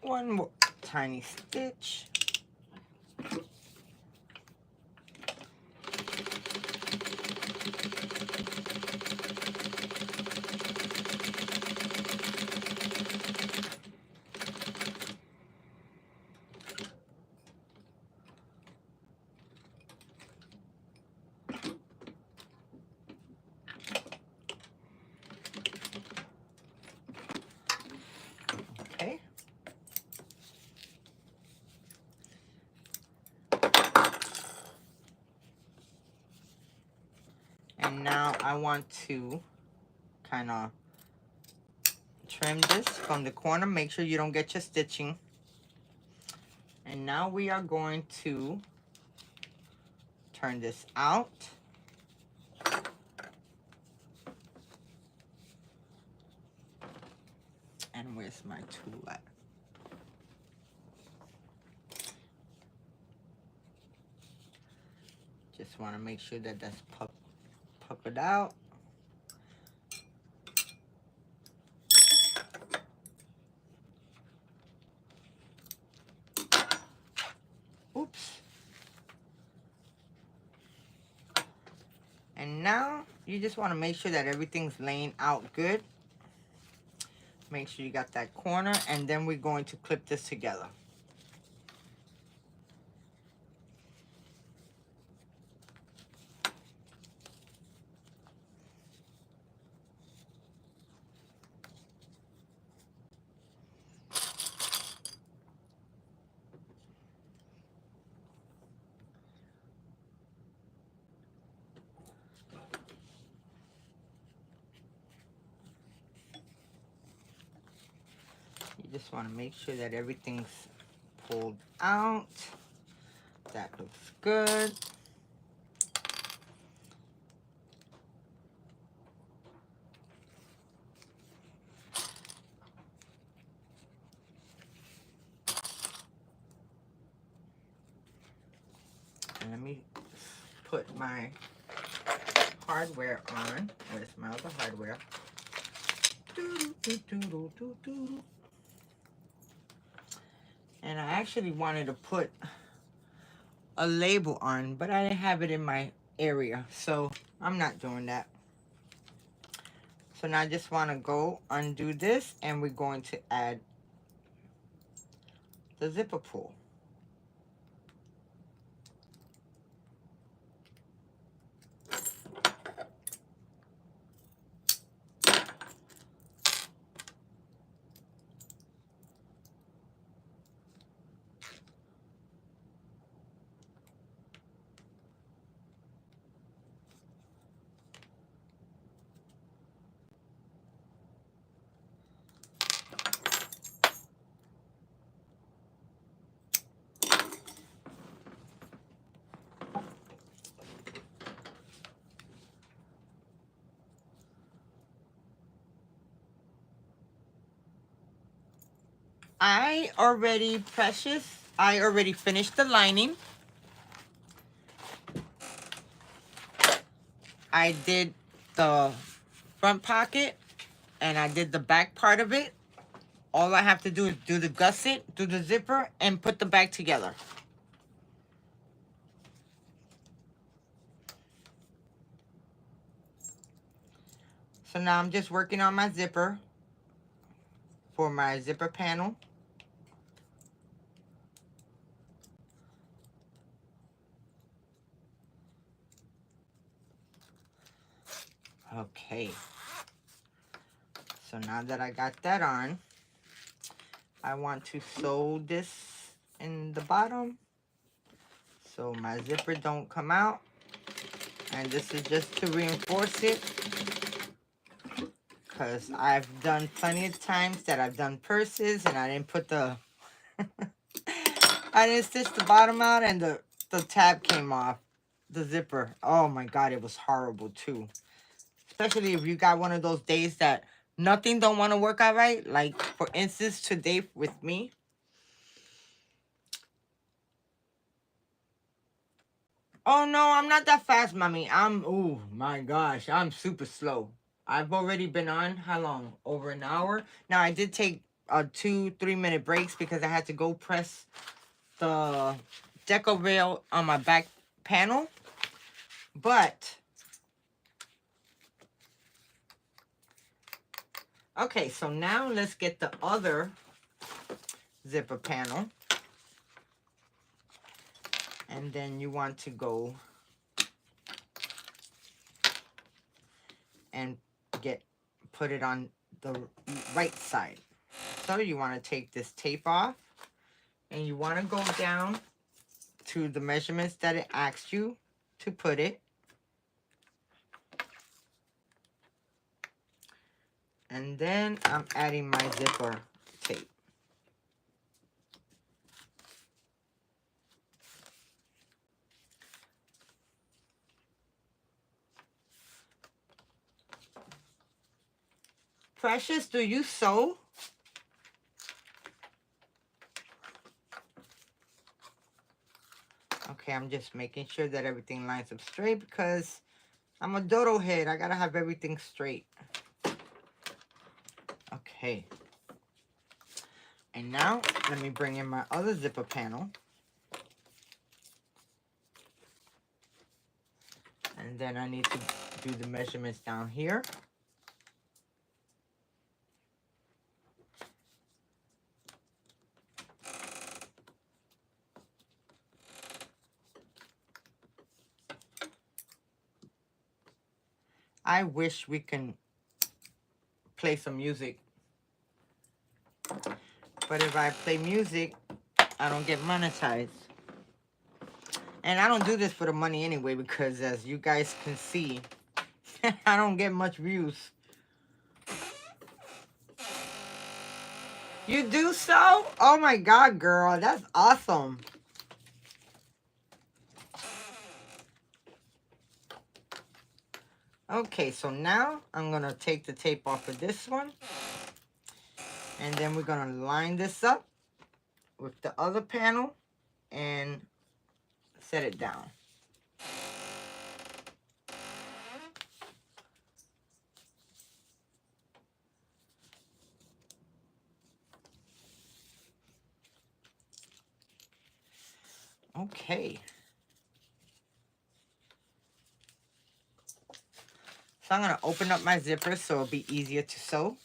One more tiny stitch. Okay. And now I want to kind of trim this from the corner. Make sure you don't get your stitching. And now we are going to turn this out. And where's my tool at? Just want to make sure that that's puckered out. Oops. And now you just want to make sure that everything's laying out good. Make sure you got that corner, and then we're going to clip this together. just want to make sure that everything's pulled out. That looks good. And let me put my hardware on. Where's my other hardware? And I actually wanted to put a label on, but I didn't have it in my area, so I'm not doing that. So now I just want to go undo this, and we're going to add the zipper pull. I already finished the lining. I did the front pocket and I did the back part of it. All I have to do is do the gusset, do the zipper, and put the bag together. So now I'm just working on my zipper for my zipper panel. Okay. So now that I got that on, I want to sew this in the bottom so my zipper don't come out. And this is just to reinforce it, because I've done plenty of times that I've done purses and I didn't put the I didn't stitch the bottom out and the tab came off, the zipper. Oh my god, it was horrible too. Especially if you got one of those days that nothing don't want to work out right. Like, for instance, today with me. Oh no, I'm not that fast, mommy. Oh my gosh, I'm super slow. I've already been on, how long? Over an hour? Now, I did take 2-3 minute breaks because I had to go press the deco rail on my back panel. But, okay, so now let's get the other zipper panel. And then you want to go and put it on the right side. So you want to take this tape off and you want to go down to the measurements that it asks you to put it. And then I'm adding my zipper tape. Precious, do you sew? Okay, I'm just making sure that everything lines up straight because I'm a dodo head. I gotta have everything straight. Okay. And now, let me bring in my other zipper panel. And then I need to do the measurements down here. I wish we can play some music. But if I play music, I don't get monetized. And I don't do this for the money anyway, because as you guys can see, I don't get much views. You do so? Oh my God, girl. That's awesome. Okay, so now I'm going to take the tape off of this one. And then we're going to line this up with the other panel and set it down. Okay. So I'm going to open up my zipper so it'll be easier to sew.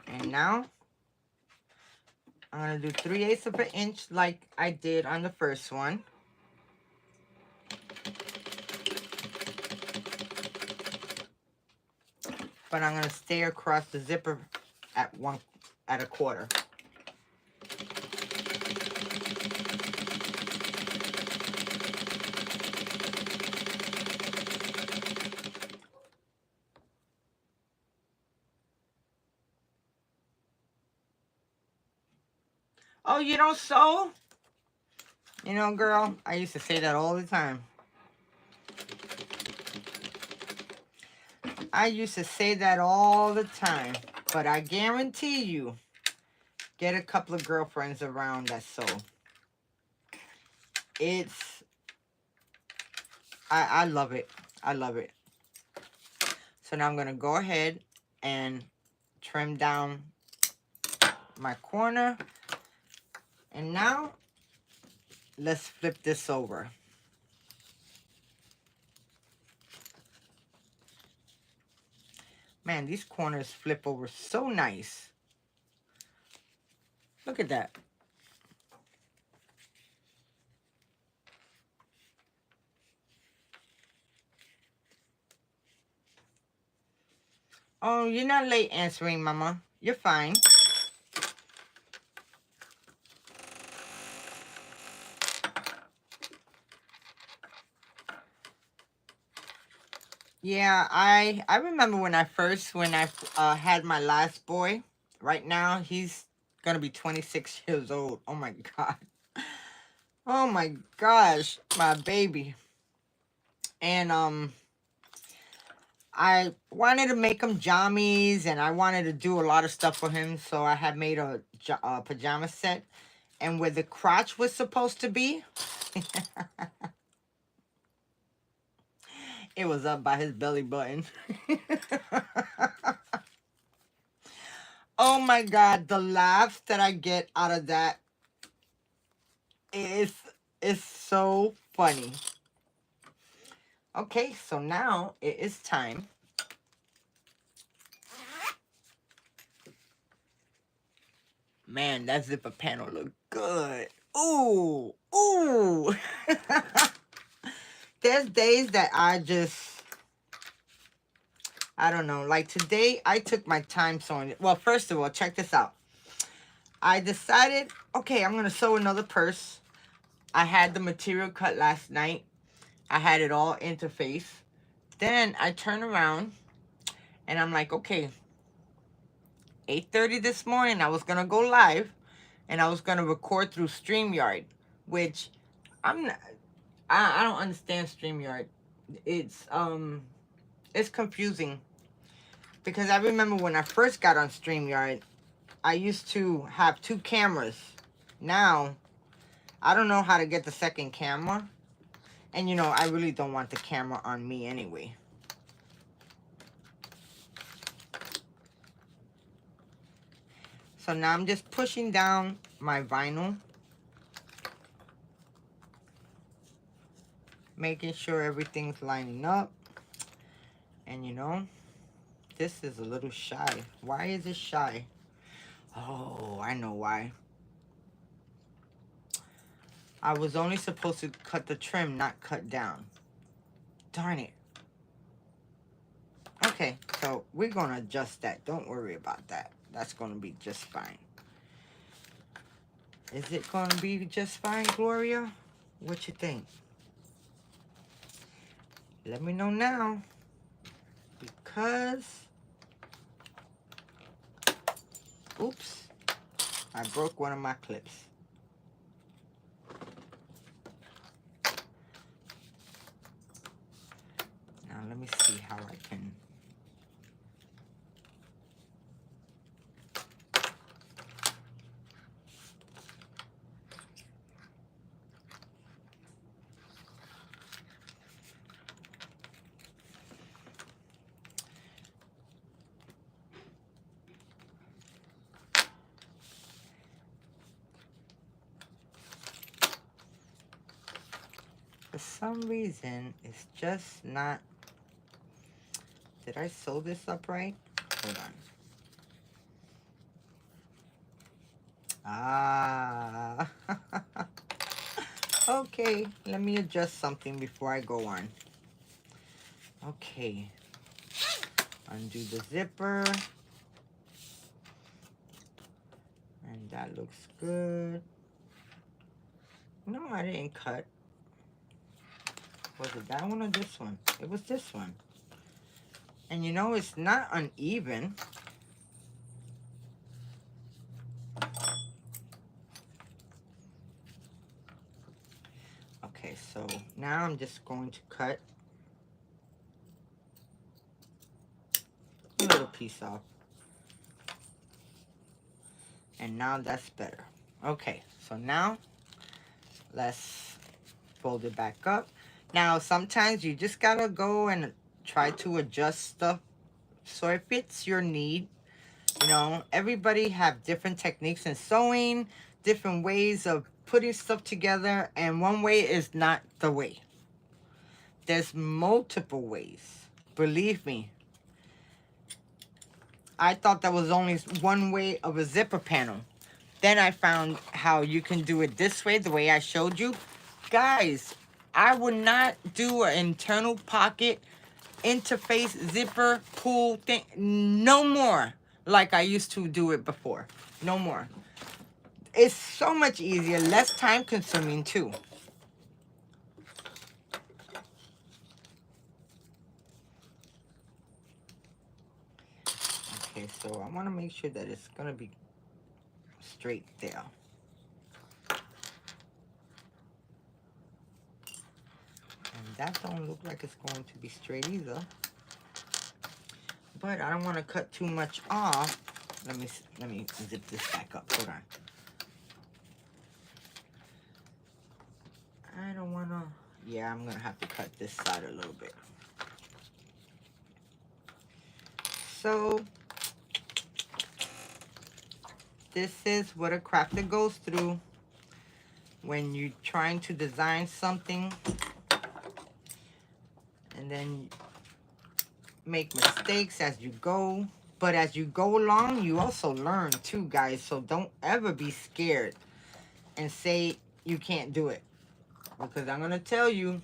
And now I'm going to do 3/8 of an inch like I did on the first one. But I'm going to stay across the zipper at 1/4. Oh, you don't sew? You know, girl, I used to say that all the time. I used to say that all the time. But I guarantee you, get a couple of girlfriends around that sew. It's, I love it. I love it. So now I'm going to go ahead and trim down my corner. And now, let's flip this over. Man, these corners flip over so nice. Look at that. Oh, you're not late answering, Mama. You're fine. Yeah, I remember when I had my last boy. Right now, he's gonna be 26 years old. Oh my God. Oh my gosh, my baby. And I wanted to make him jammies, and I wanted to do a lot of stuff for him. So I had made a pajama set, and where the crotch was supposed to be, it was up by his belly button. Oh my God, the laughs that I get out of that is so funny. Okay, so now it is time. Man, that zipper panel look good. Ooh, ooh. There's days that I don't know. Like today, I took my time sewing it. Well, first of all, check this out. I decided, okay, I'm going to sew another purse. I had the material cut last night. I had it all interfaced. Then I turn around and I'm like, okay, 8:30 this morning, I was going to go live and I was going to record through StreamYard, which I don't understand StreamYard. It's confusing because I remember when I first got on StreamYard, I used to have 2 cameras. Now, I don't know how to get the second camera. And you know, I really don't want the camera on me anyway. So now I'm just pushing down my vinyl, making sure everything's lining up. And you know, this is a little shy. Why is it shy? Oh, I know why. I was only supposed to cut the trim, not cut down. Darn it. Okay, so we're going to adjust that. Don't worry about that. That's going to be just fine. Is it going to be just fine, Gloria? What you think? Let me know now. Because Oops, I broke one of my clips. Now let me see how I can. For some reason, it's just not. Did I sew this up right? Hold on. Ah. Okay, let me adjust something before I go on. Okay. Undo the zipper. And that looks good. No, I didn't cut. Was it that one or this one? It was this one. And you know, it's not uneven. Okay, so now I'm just going to cut a little piece off. And now that's better. Okay, so now let's fold it back up. Now, sometimes you just gotta go and try to adjust stuff so it fits your need. You know, everybody have different techniques in sewing, different ways of putting stuff together, and one way is not the way. There's multiple ways. Believe me. I thought that was only one way of a zipper panel. Then I found how you can do it this way, the way I showed you. Guys, I would not do an internal pocket interface zipper pull thing no more like I used to do it before. No more. It's so much easier, less time consuming too. Okay, so I want to make sure that it's gonna be straight there. And that don't look like it's going to be straight either. But I don't want to cut too much off. Let me zip this back up. Hold on. I don't want to. Yeah, I'm gonna have to cut this side a little bit. So this is what a crafter goes through when you're trying to design something and then make mistakes as you go. But as you go along, you also learn too, guys. So don't ever be scared and say you can't do it. Because I'm going to tell you,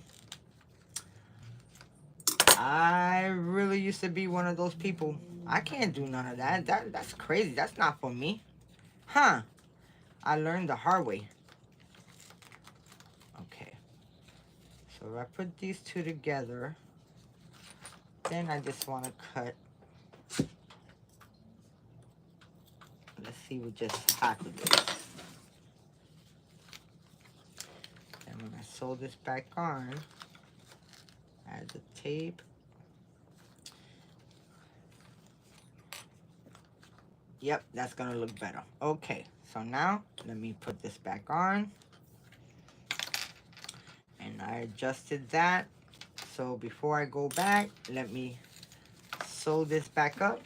I really used to be one of those people. I can't do none of that. That's crazy. That's not for me. Huh. I learned the hard way. Okay. So if I put these two together, then I just want to cut. Let's see with just half of this. And when I sew this back on, add the tape. Yep, that's gonna look better. Okay, so now let me put this back on. And I adjusted that. So before I go back, let me sew this back up.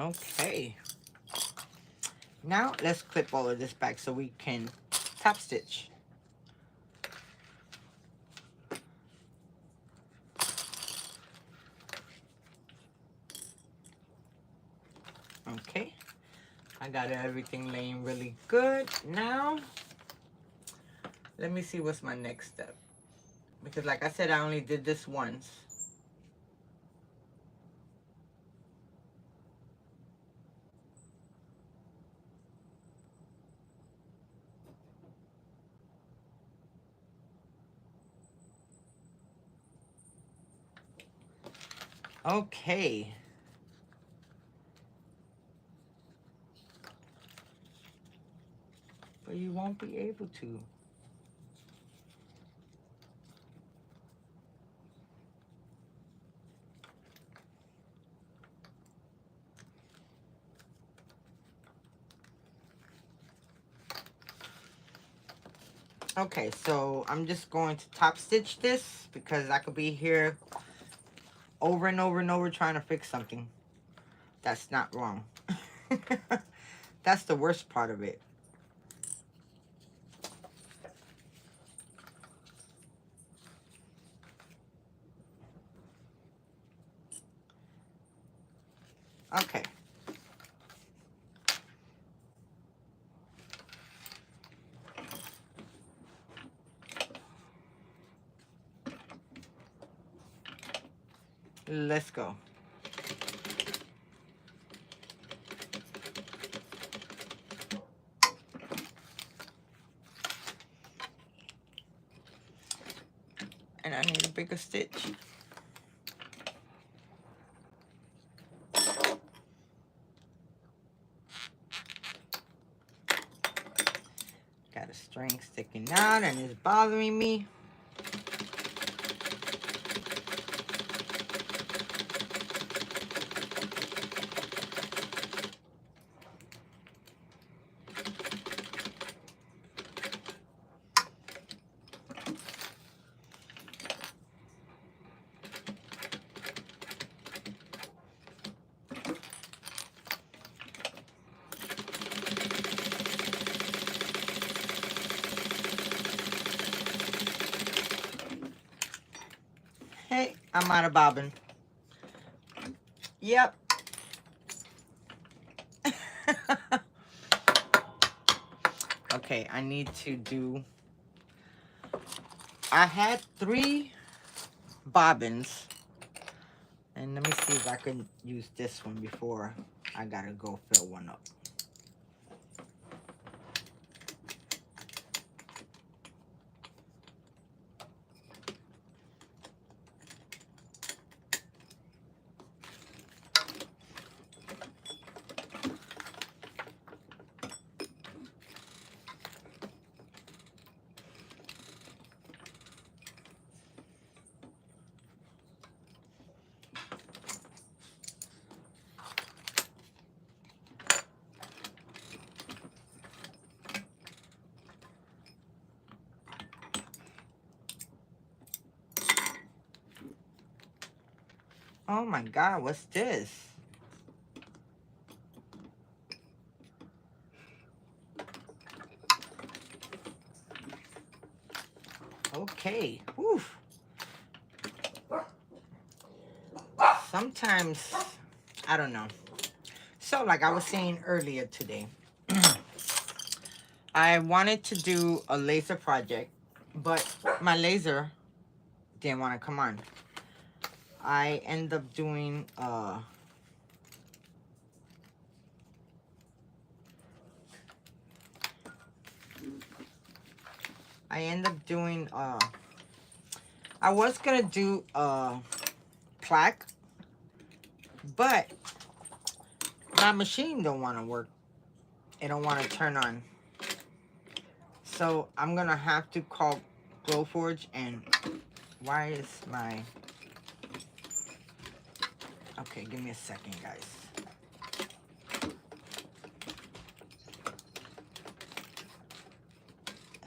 Okay. Now let's clip all of this back so we can top stitch. Okay. I got everything laying really good. Now, let me see what's my next step. because like I said, I only did this once. Okay. But you won't be able to. Okay, so I'm just going to top stitch this because I could be here over and over and over trying to fix something. That's not wrong. That's the worst part of it. Okay. Let's go. And I need a bigger stitch. Got a string sticking out and it's bothering me. Hey, I'm out of bobbin. Yep. Okay, I need to do... I had 3 bobbins. And let me see if I can use this one before I gotta go fill one up. Oh my God, what's this? Okay, whew. Sometimes, I don't know. So like I was saying earlier today, I wanted to do a laser project, but my laser didn't want to come on. I end up doing I was gonna do a plaque, but my machine don't want to work. It don't want to turn on. So I'm gonna have to call Glowforge. And why is my... Okay, give me a second, guys.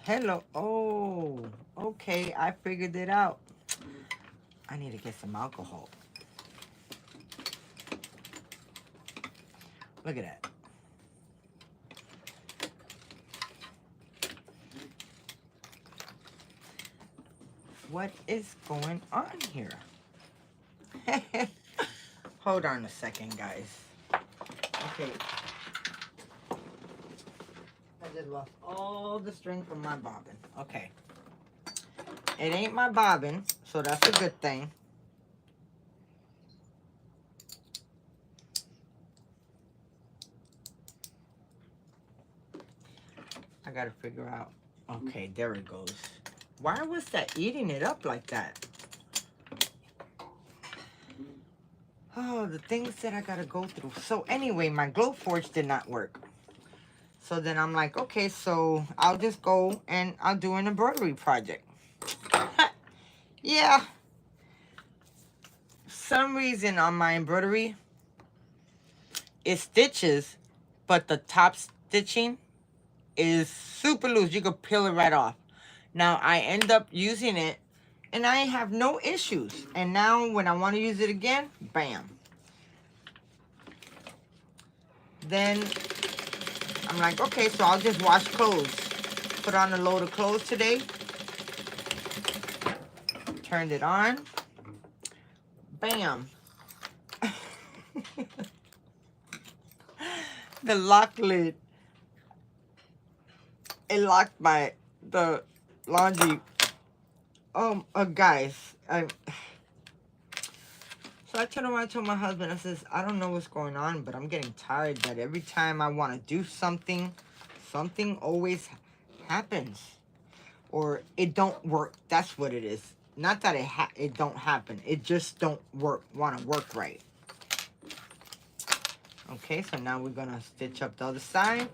Hello. Oh, okay, I figured it out. I need to get some alcohol. Look at that. What is going on here? Hold on a second, guys. Okay. I just lost all the string from my bobbin. Okay. It ain't my bobbin, so that's a good thing. I gotta figure out. Okay, there it goes. Why was that eating it up like that? Oh, the things that I gotta go through. So anyway, my Glowforge did not work. So then I'm like, okay, so I'll just go and I'll do an embroidery project. Yeah. For some reason on my embroidery, it stitches, but the top stitching is super loose. You could peel it right off. Now I end up using it and I have no issues. And now when I want to use it again, bam. Then I'm like, okay, so I'll just wash clothes. Put on a load of clothes today. Turned it on. Bam. The lock lid. It locked the laundry. Guys. So I told my husband, I says, I don't know what's going on, but I'm getting tired that every time I want to do something, something always happens. Or it don't work. That's what it is. Not that it don't happen. It just don't want to work right. Okay, so now we're going to stitch up the other side.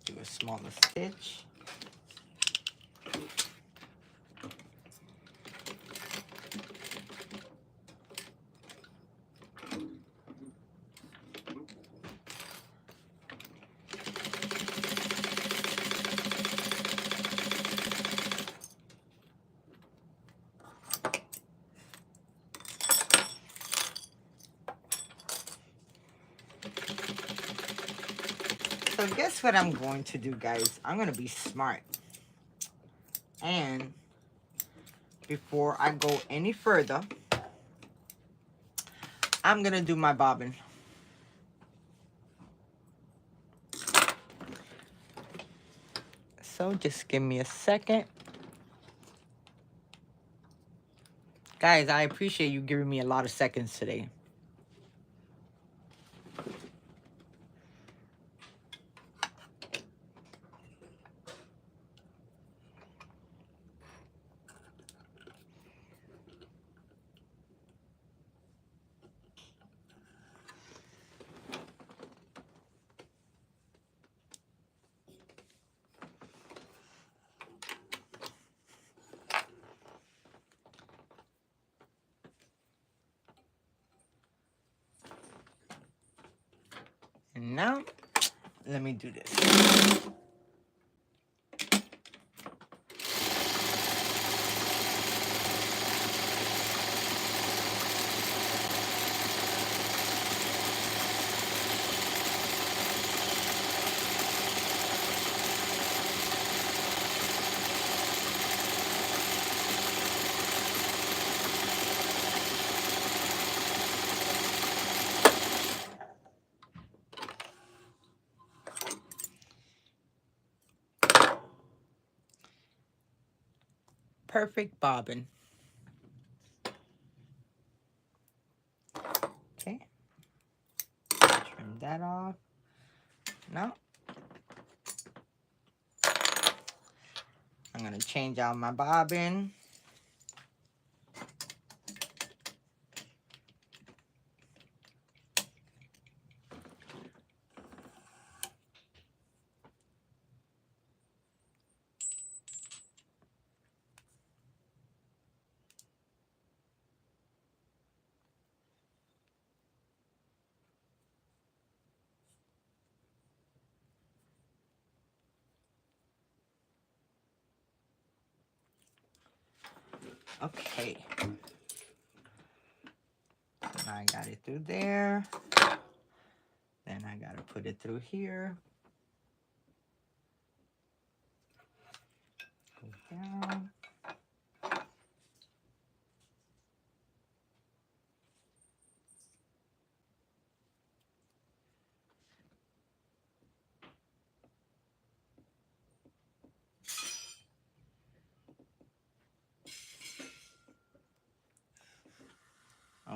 Do a smaller stitch. So guess what I'm going to do, guys? I'm going to be smart. And before I go any further, I'm going to do my bobbin. So just give me a second. Guys, I appreciate you giving me a lot of seconds today. And now, let me do this. Perfect bobbin. Okay. Trim that off. Now, I'm going to change out my bobbin. Okay. Now I got it through there. Then I I gotta put it through here. Go down.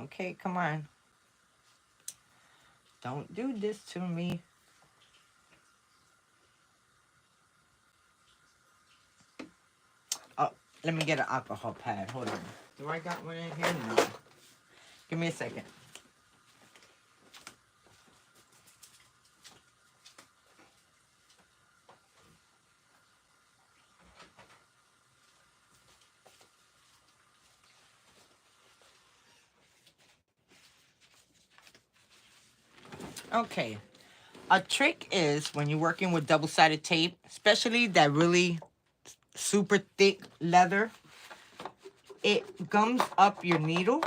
Okay, come on. Don't do this to me. Oh, let me get an alcohol pad. Hold on. Do I got one in here? No. Give me a second. Okay. A trick is when you're working with double-sided tape, especially that really super thick leather, it gums up your needle.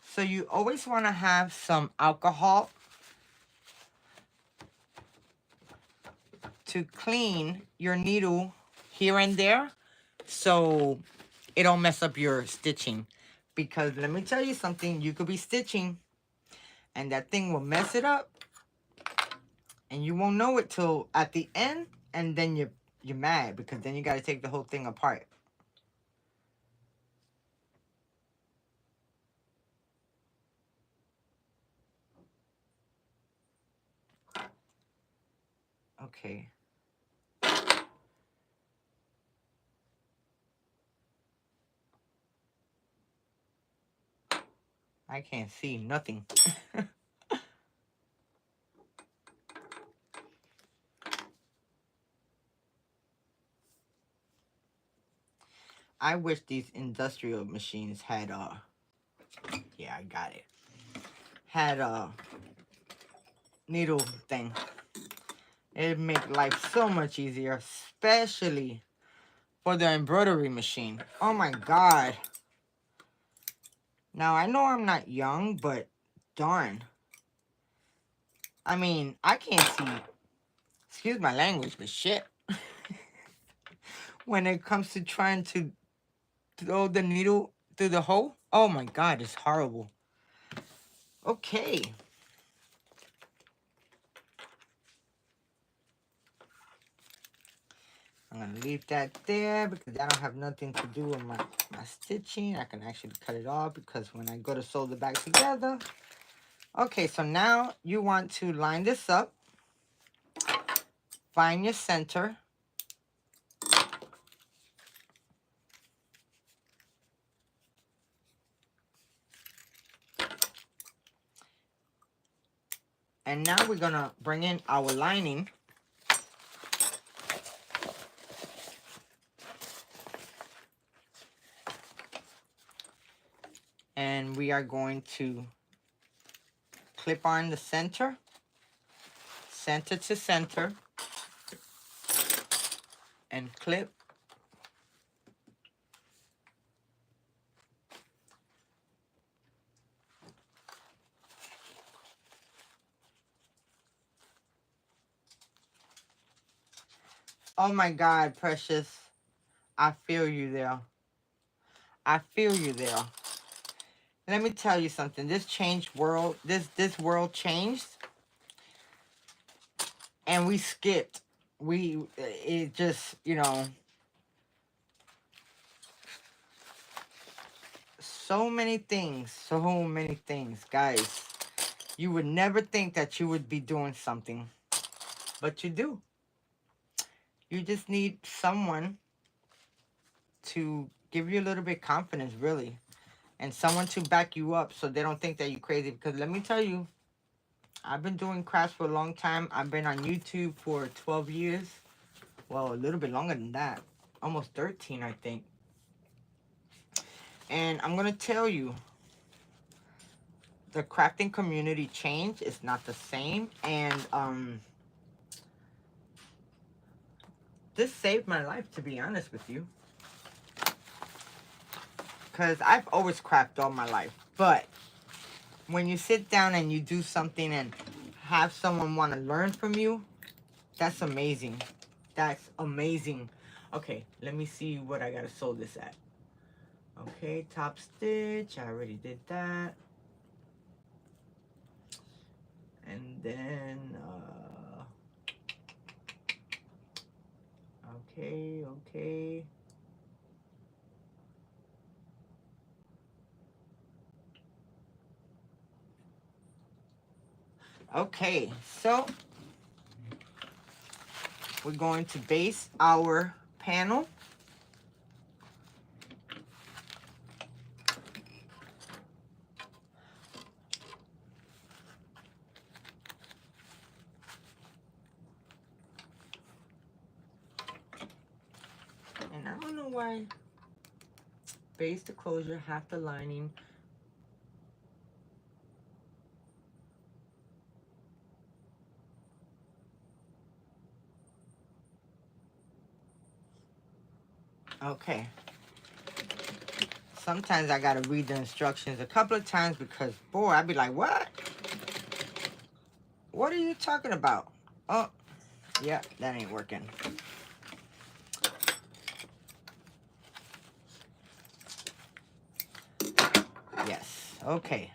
So you always want to have some alcohol to clean your needle here and there so it don't mess up your stitching. Because let me tell you something, you could be stitching and that thing will mess it up and you won't know it till at the end, and then you're mad because then you got to take the whole thing apart. Okay. I can't see nothing. I wish these industrial machines had yeah, I got it. Had a needle thing. It'd make life so much easier, especially for the embroidery machine. Oh my God. Now, I know I'm not young, but darn. I mean, I can't see, excuse my language, but shit. When it comes to trying to throw the needle through the hole. Oh my God, it's horrible. Okay. I'm going to leave that there because I don't have nothing to do with my stitching. I can actually cut it off because when I go to sew the bag together. Okay, so now you want to line this up. Find your center. And now we're going to bring in our lining. And we are going to clip on the center to center, and clip. Oh my God, precious. I feel you there. I feel you there. Let me tell you something. This changed world, this world changed. And we skipped. It just, you know, so many things, guys. You would never think that you would be doing something, but you do. You just need someone to give you a little bit of confidence, really, and someone to back you up so they don't think that you're crazy. Because let me tell you, I've been doing crafts for a long time. I've been on YouTube for 12 years. Well, a little bit longer than that. Almost 13, I think. And I'm going to tell you, the crafting community change is not the same. And this saved my life, to be honest with you. Because I've always crafted all my life. But when you sit down and you do something and have someone want to learn from you, that's amazing. That's amazing. Okay, let me see what I gotta sew this at. Okay, top stitch. I already did that. And then, okay. Okay, so we're going to base our panel. And I don't know why base the closure, half the lining. Okay. Sometimes I gotta read the instructions a couple of times because, boy, I'd be like, what? What are you talking about? Oh, yeah, that ain't working. Yes, okay.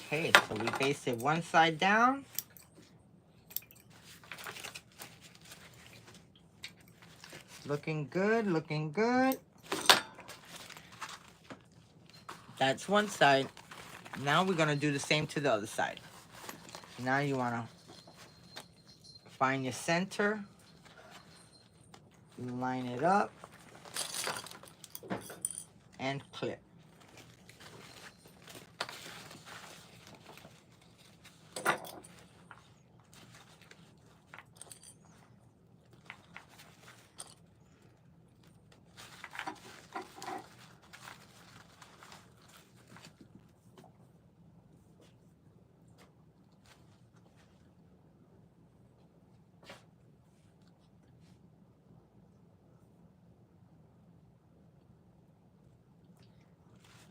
Okay, so we based it one side down. Looking good, looking good. That's one side. Now we're gonna do the same to the other side. Now you wanna find your center, line it up, and clip.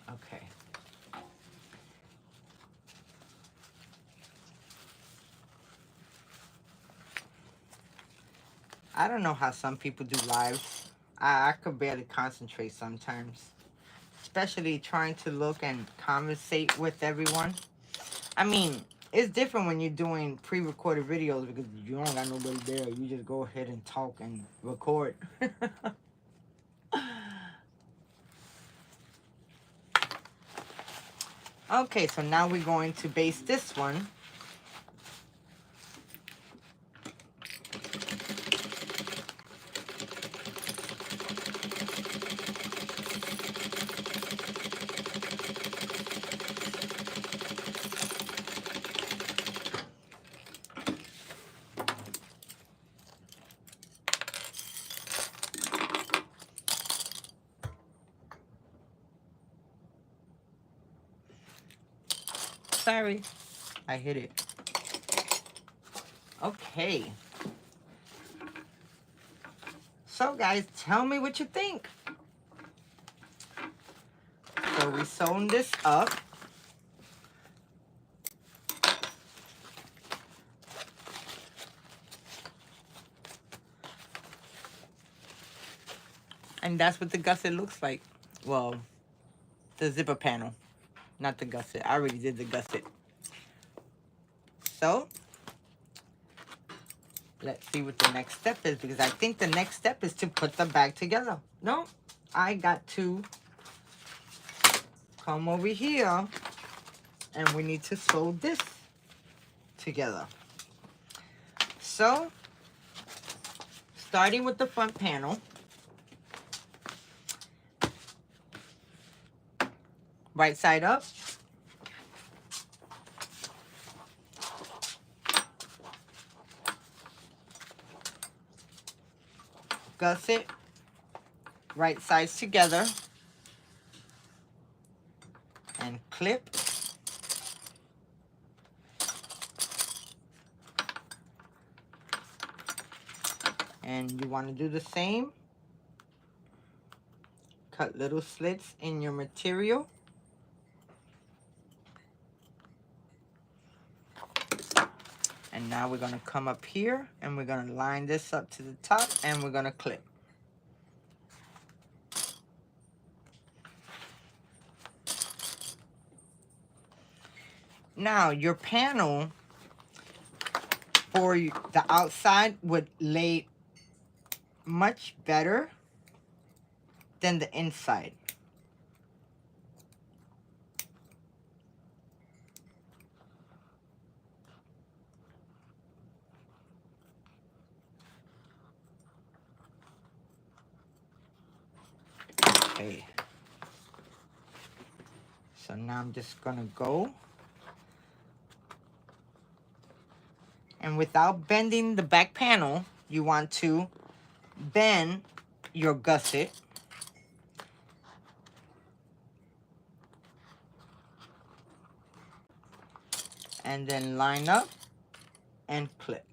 Okay. I don't know how some people do lives. I could barely concentrate sometimes, especially trying to look and conversate with everyone. I mean, it's different when you're doing pre-recorded videos because you don't got nobody there. You just go ahead and talk and record. Okay, so now we're going to base this one. Sorry, I hit it. Okay. So guys, tell me what you think. So we sewn this up. And that's what the gusset looks like. Well, the zipper panel, not the gusset. I already did the gusset. So, let's see what the next step is, because I think the next step is to put the bag together. No, I got to come over here and we need to sew this together. So, starting with the front panel, right side up. gusset, right sides together, and clip. And you want to do the same. Cut little slits in your material. And now we're going to come up here and we're going to line this up to the top and we're going to clip. Now your panel for the outside would lay much better than the inside. Okay. So now I'm just gonna go. And without bending the back panel, you want to bend your gusset. And then line up and clip.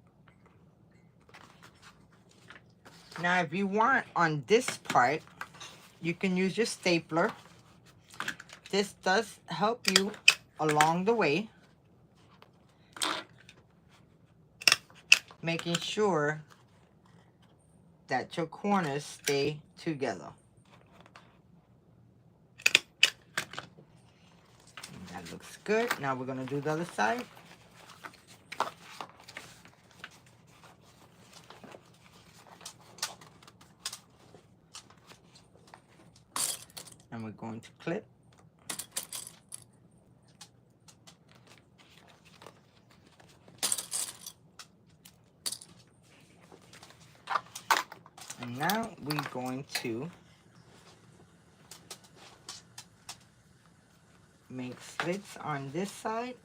Now if you want on this part, you can use your stapler. This does help you along the way, making sure that your corners stay together. And that looks good. Now we're gonna do the other side. And we're going to clip. And now we're going to make slits on this side.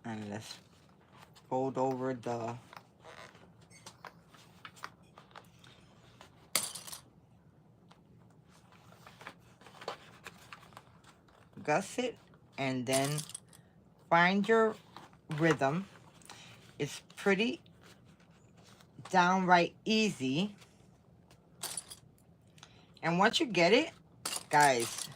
And let's fold over the gusset and then find your rhythm. It's pretty downright easy. And once you get it, guys,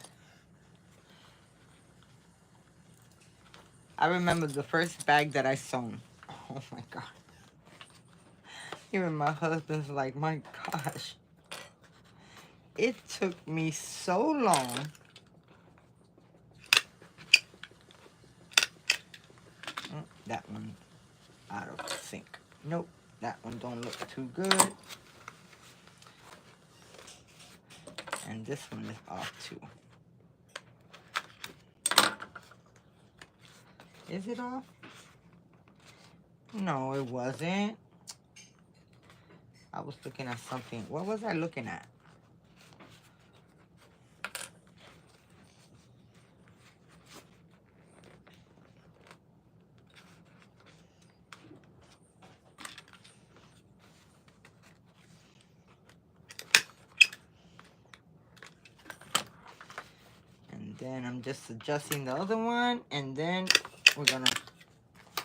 I remember the first bag that I sewn. Oh my God. Even my husband's like, my gosh. It took me so long. That one out of sync. Nope, that one don't look too good. And this one is off too. Is it off? No, it wasn't. I was looking at something. What was I looking at? And then I'm just adjusting the other one, and then we're gonna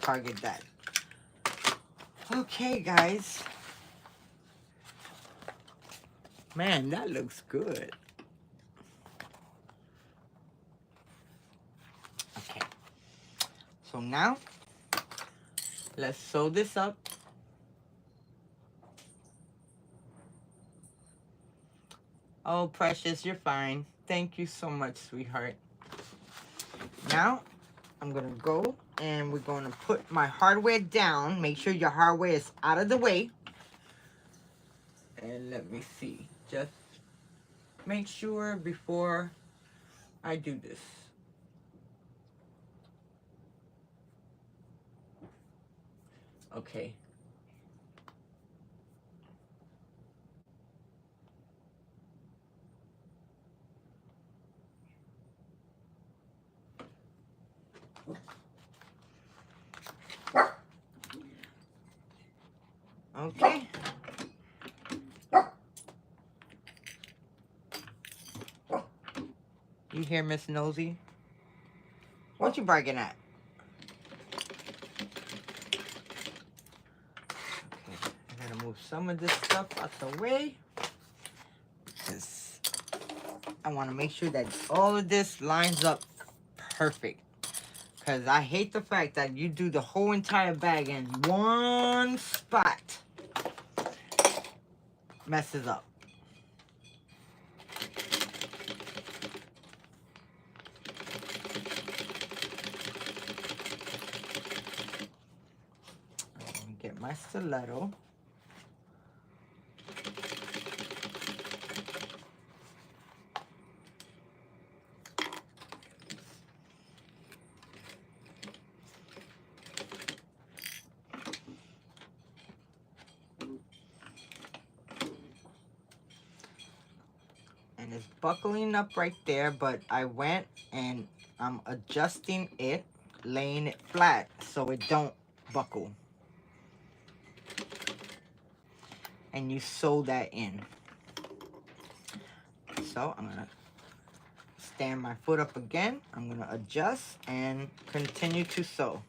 target that. Okay, guys. Man, that looks good. Okay. So now, let's sew this up. Oh, Precious, you're fine. Thank you so much, sweetheart. Now, I'm gonna go and we're gonna put my hardware down. Make sure your hardware is out of the way. And let me see. Just make sure before I do this. Okay. Okay. You hear Miss Nosy? What you barking at? Okay, I gotta move some of this stuff out the way. Because I want to make sure that all of this lines up perfect. Because I hate the fact that you do the whole entire bag and one spot messes up. Let me get my stiletto. And it's buckling up right there, but I went and I'm adjusting it, laying it flat so it don't buckle. And you sew that in. So I'm gonna stand my foot up again. I'm gonna adjust and continue to sew.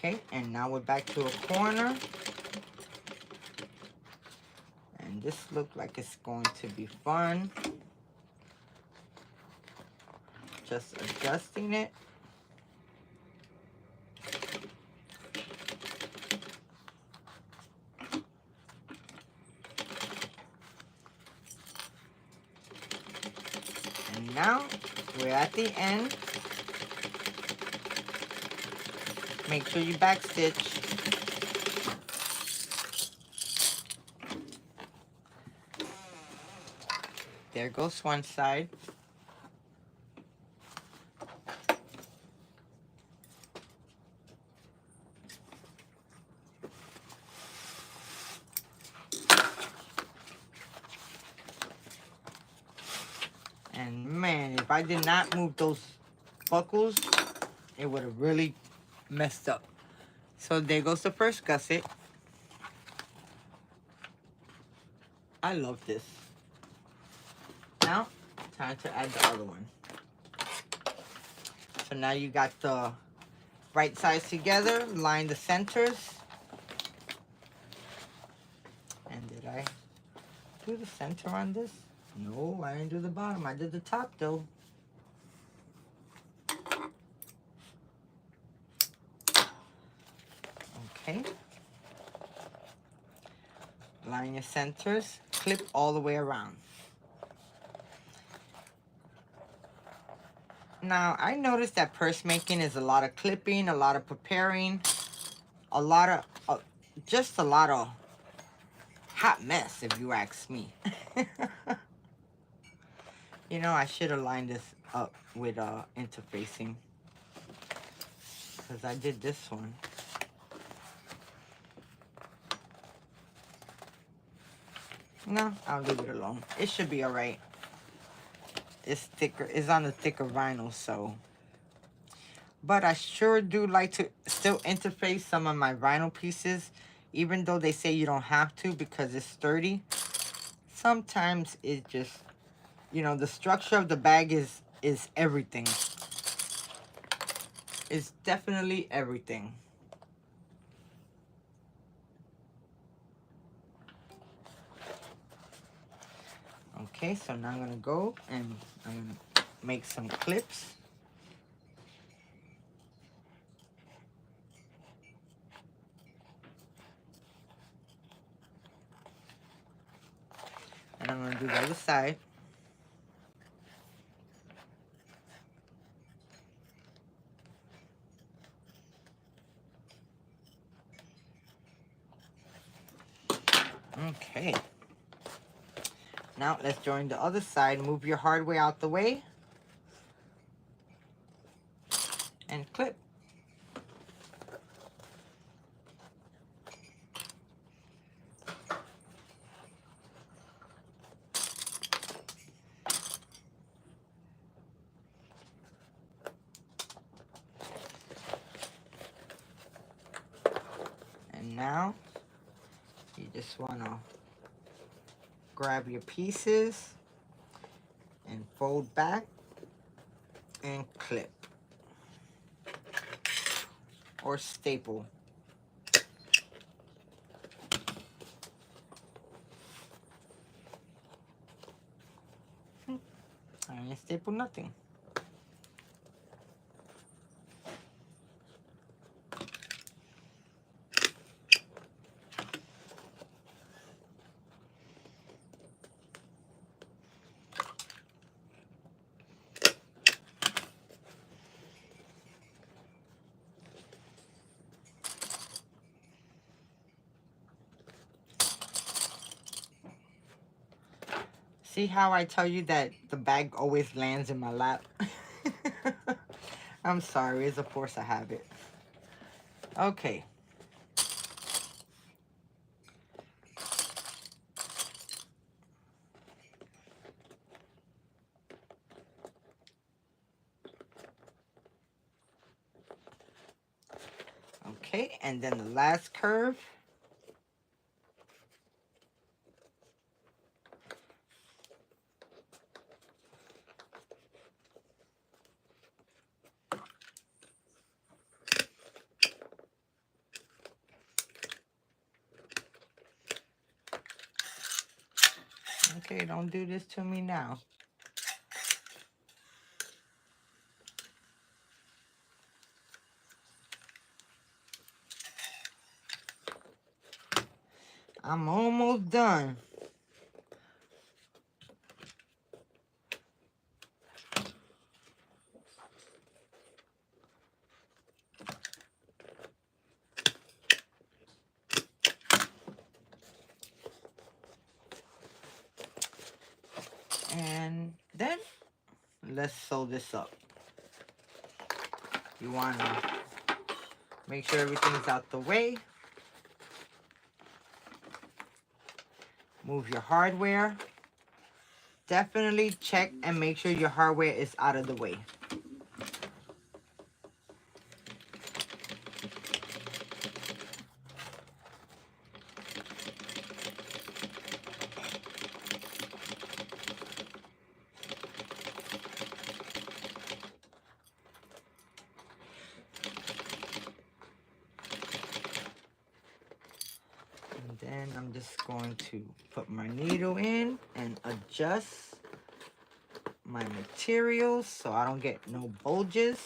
Okay, and now we're back to a corner. And this looks like it's going to be fun. Just adjusting it. And now we're at the end. Make sure you backstitch. There goes one side. And man, if I did not move those buckles, it would have really messed up. So there goes the first gusset. I love this. Now, time to add the other one. So now you got the right sides together, line the centers. And did I do the center on this? No, I didn't do the bottom. I did the top though. Okay. Line your centers, clip all the way around. Now, I noticed that purse making is a lot of clipping, a lot of preparing, a lot of, just a lot of hot mess, if you ask me. You know, I should have lined this up with interfacing, because I did this one. No, I'll leave it alone. It should be all right. It's thicker. It's on the thicker vinyl, so. But I sure do like to still interface some of my vinyl pieces, even though they say you don't have to because it's sturdy. Sometimes it just, you know, the structure of the bag is everything. It's definitely everything. Okay, so now I'm gonna go and I'm gonna make some clips. And I'm gonna do the other side. Okay. Now let's join the other side. Move your hardware out the way and clip. And now you just want to grab your pieces and fold back and clip or staple. I didn't staple nothing. See how I tell you that the bag always lands in my lap? I'm sorry, it's a force of habit. Okay. Okay, and then the last curve. Okay, don't do this to me now. I'm almost done. And then let's sew this up. You want to make sure everything's out the way. Move your hardware. Definitely check and make sure your hardware is out of the way. And then I'm just going to put my needle in and adjust my materials so I don't get no bulges.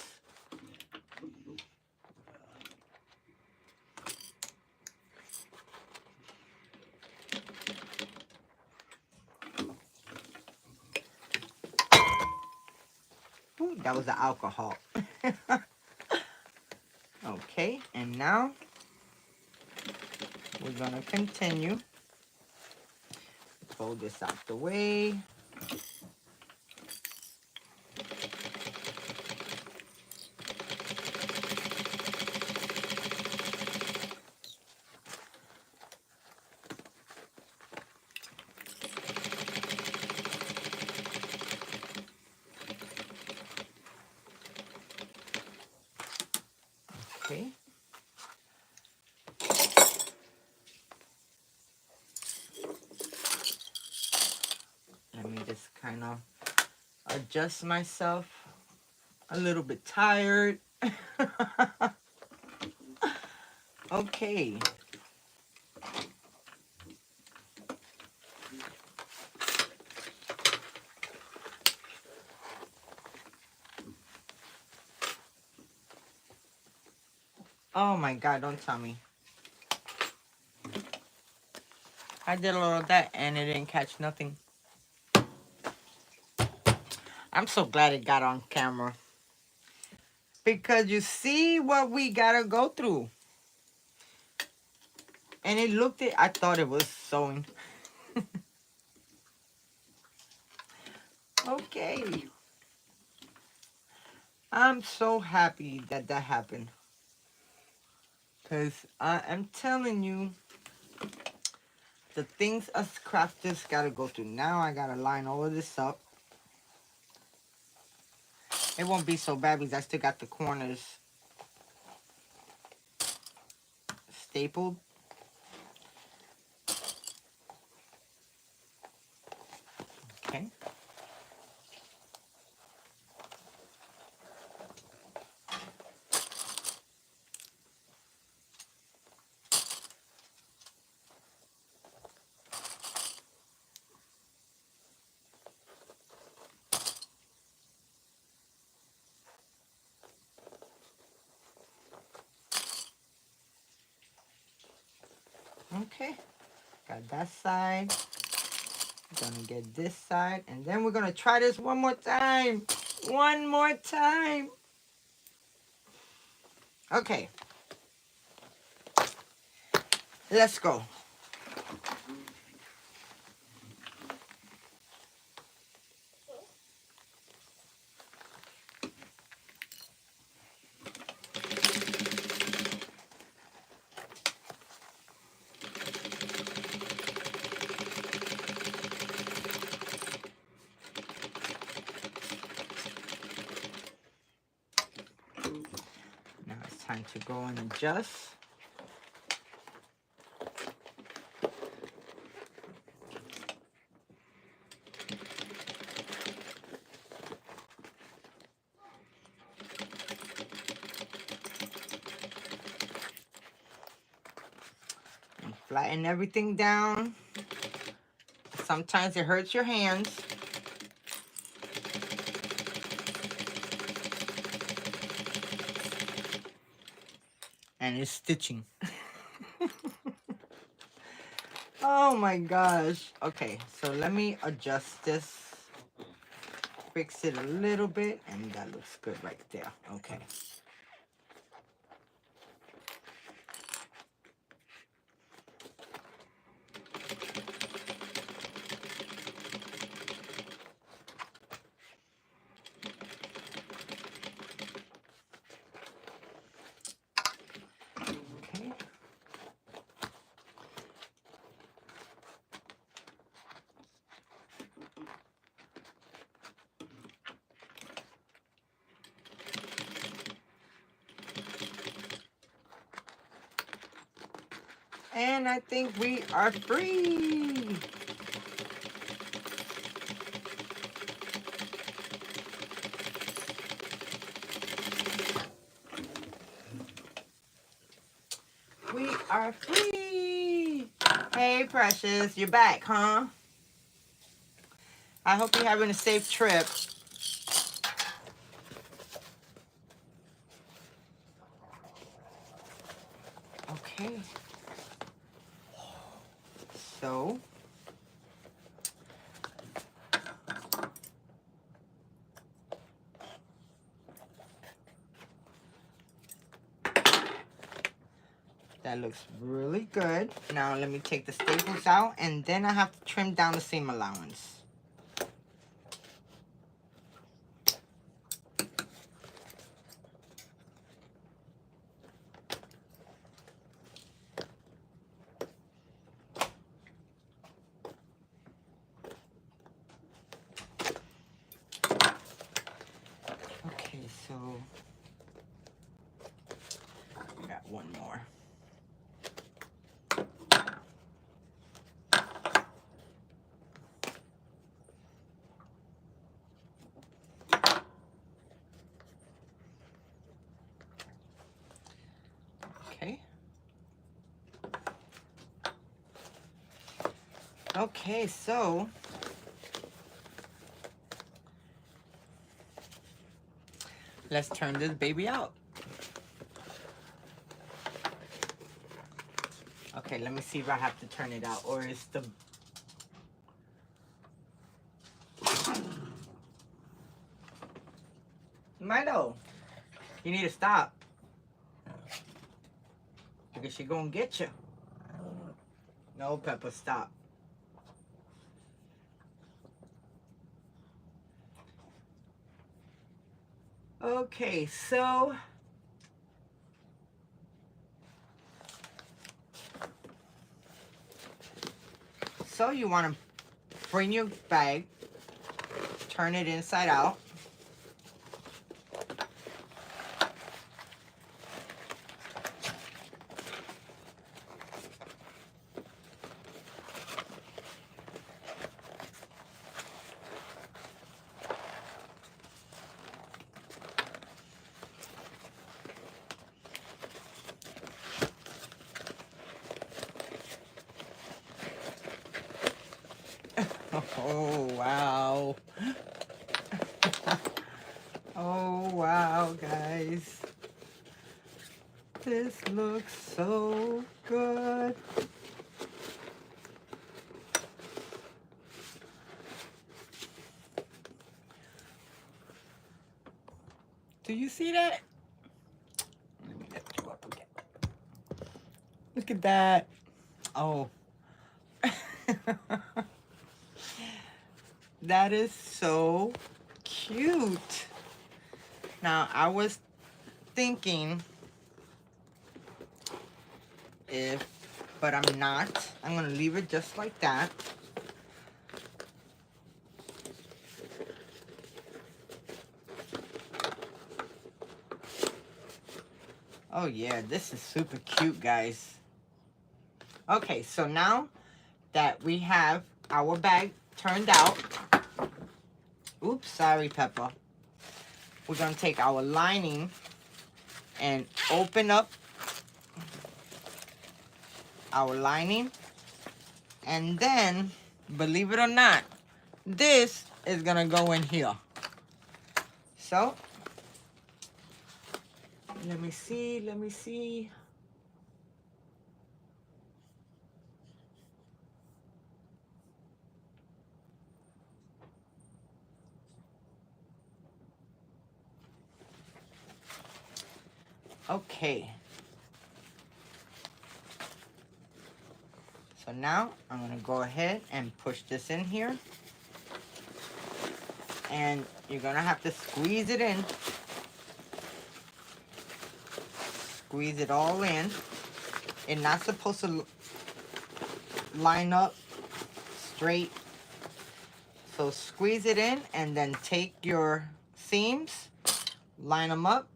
Ooh, that was the alcohol. Okay, and now we're gonna continue. Fold this out the way. Okay. Let me just kind of adjust myself. A little bit tired. Okay. Oh my God, don't tell me. I did a little of that and it didn't catch nothing. I'm so glad it got on camera. Because you see what we gotta go through. And it looked it, I thought it was sewing. Okay. I'm so happy that that happened. Because I am telling you, the things us crafters gotta go through. Now I gotta line all of this up. It won't be so bad because I still got the corners stapled. Okay. Okay. Got that side. Gonna get this side. And then we're gonna try this one more time. One more time. Okay. Let's go. Now it's time to go and adjust. And flatten everything down. Sometimes it hurts your hands. And it's stitching. Oh my gosh. Okay, so let me adjust this. Fix it a little bit, and that looks good right there. Okay. Okay. And I think we are free. We are free. Hey, Precious, you're back, huh? I hope you're having a safe trip. Okay. So, that looks really good. Now let me take the staples out, and then I have to trim down the seam allowance. Okay, so I got one more. Okay. Okay, so let's turn this baby out. Okay, let me see if I have to turn it out, or is the... Milo, you need to stop. Because she's gonna get you. No, Peppa, stop. Okay, so you want to bring your bag, turn it inside out. Oh, wow. Oh, wow, guys. This looks so good. Do you see that? Let me lift you up again. Look at that. Oh. That is so cute. Now, I was thinking but I'm not. I'm gonna leave it just like that. Oh yeah, this is super cute, guys. Okay, so now that we have our bag turned out, oops, sorry, Peppa. We're gonna take our lining and open up our lining, and then, believe it or not, this is gonna go in here. So, let me see. Okay. So now I'm gonna go ahead and push this in here. And you're gonna have to squeeze it in. Squeeze it all in. It's not supposed to line up straight. So squeeze it in and then take your seams, line them up.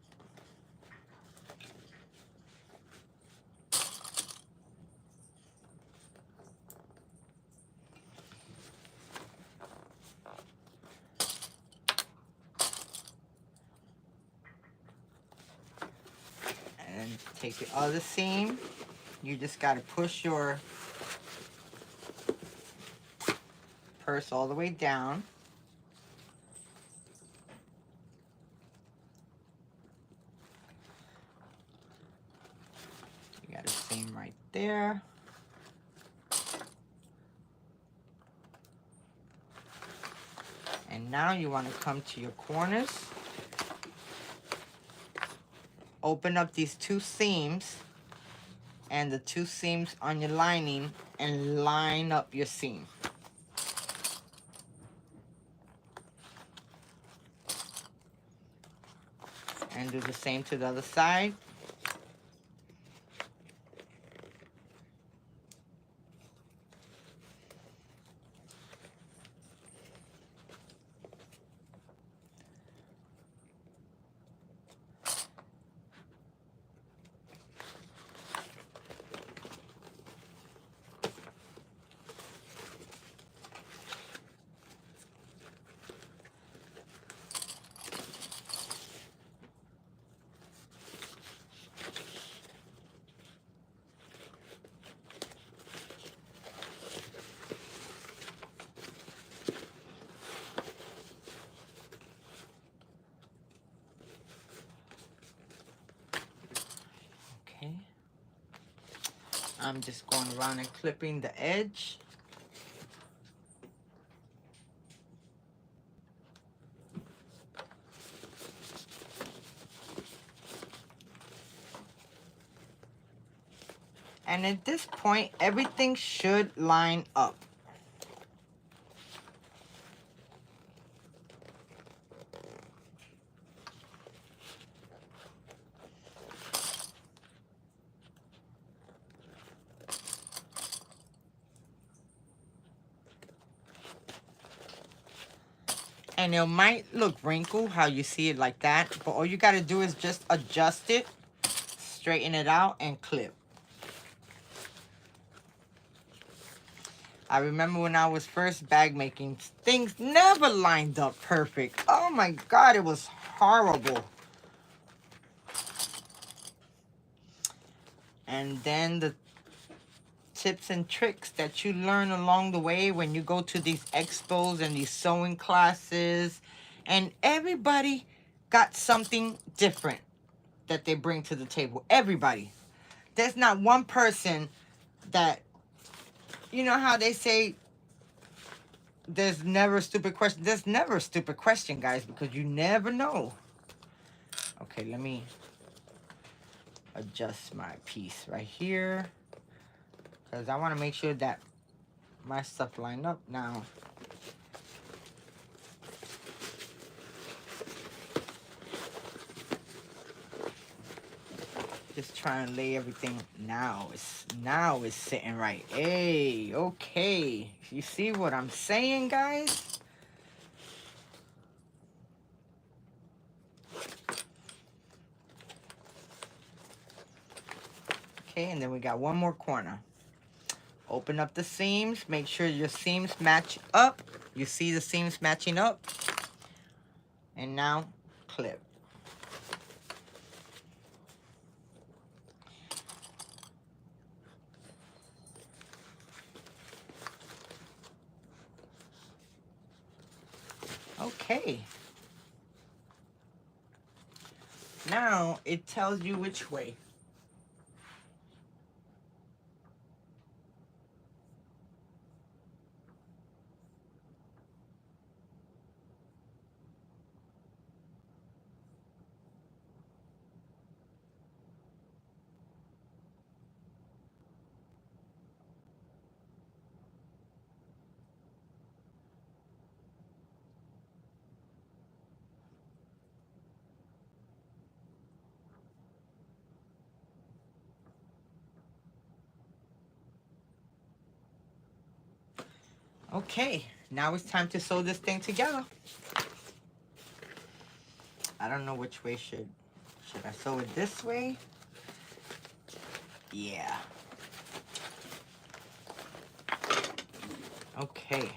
And take the other seam. You just gotta push your purse all the way down. You got a seam right there. And now you want to come to your corners. Open up these two seams and the two seams on your lining and line up your seam. And do the same to the other side. Okay. I'm just going around and clipping the edge. And at this point, everything should line up. And it might look wrinkled how you see it like that, but all you got to do is just adjust it, straighten it out, and clip. I remember when I was first bag making, things never lined up perfect. Oh my God, it was horrible. And then the tips and tricks that you learn along the way when you go to these expos and these sewing classes, and everybody got something different that they bring to the table. Everybody. There's not one person that, you know how they say there's never a stupid question. There's never a stupid question, guys, because you never know. Okay, let me adjust my piece right here, because I want to make sure that my stuff line up now. Just try and lay everything now. It's sitting right. Hey, okay. You see what I'm saying, guys? Okay, and then we got one more corner. Open up the seams. Make sure your seams match up. You see the seams matching up. And now clip. Okay. Now it tells you which way. Okay, now it's time to sew this thing together. I don't know which way should I sew it this way? Yeah. Okay.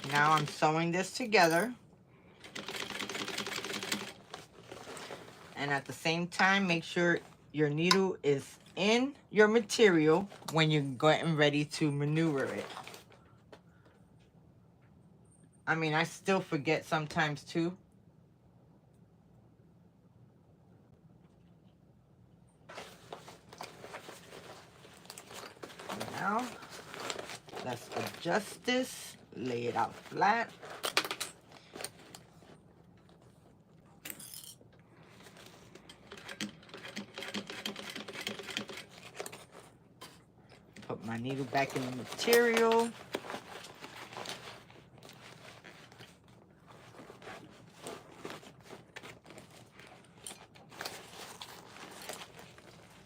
Now I'm sewing this together. And at the same time, make sure your needle is in your material when you're getting ready to maneuver it. I mean, I still forget sometimes too. Now, let's adjust this, lay it out flat. Put my needle back in the material.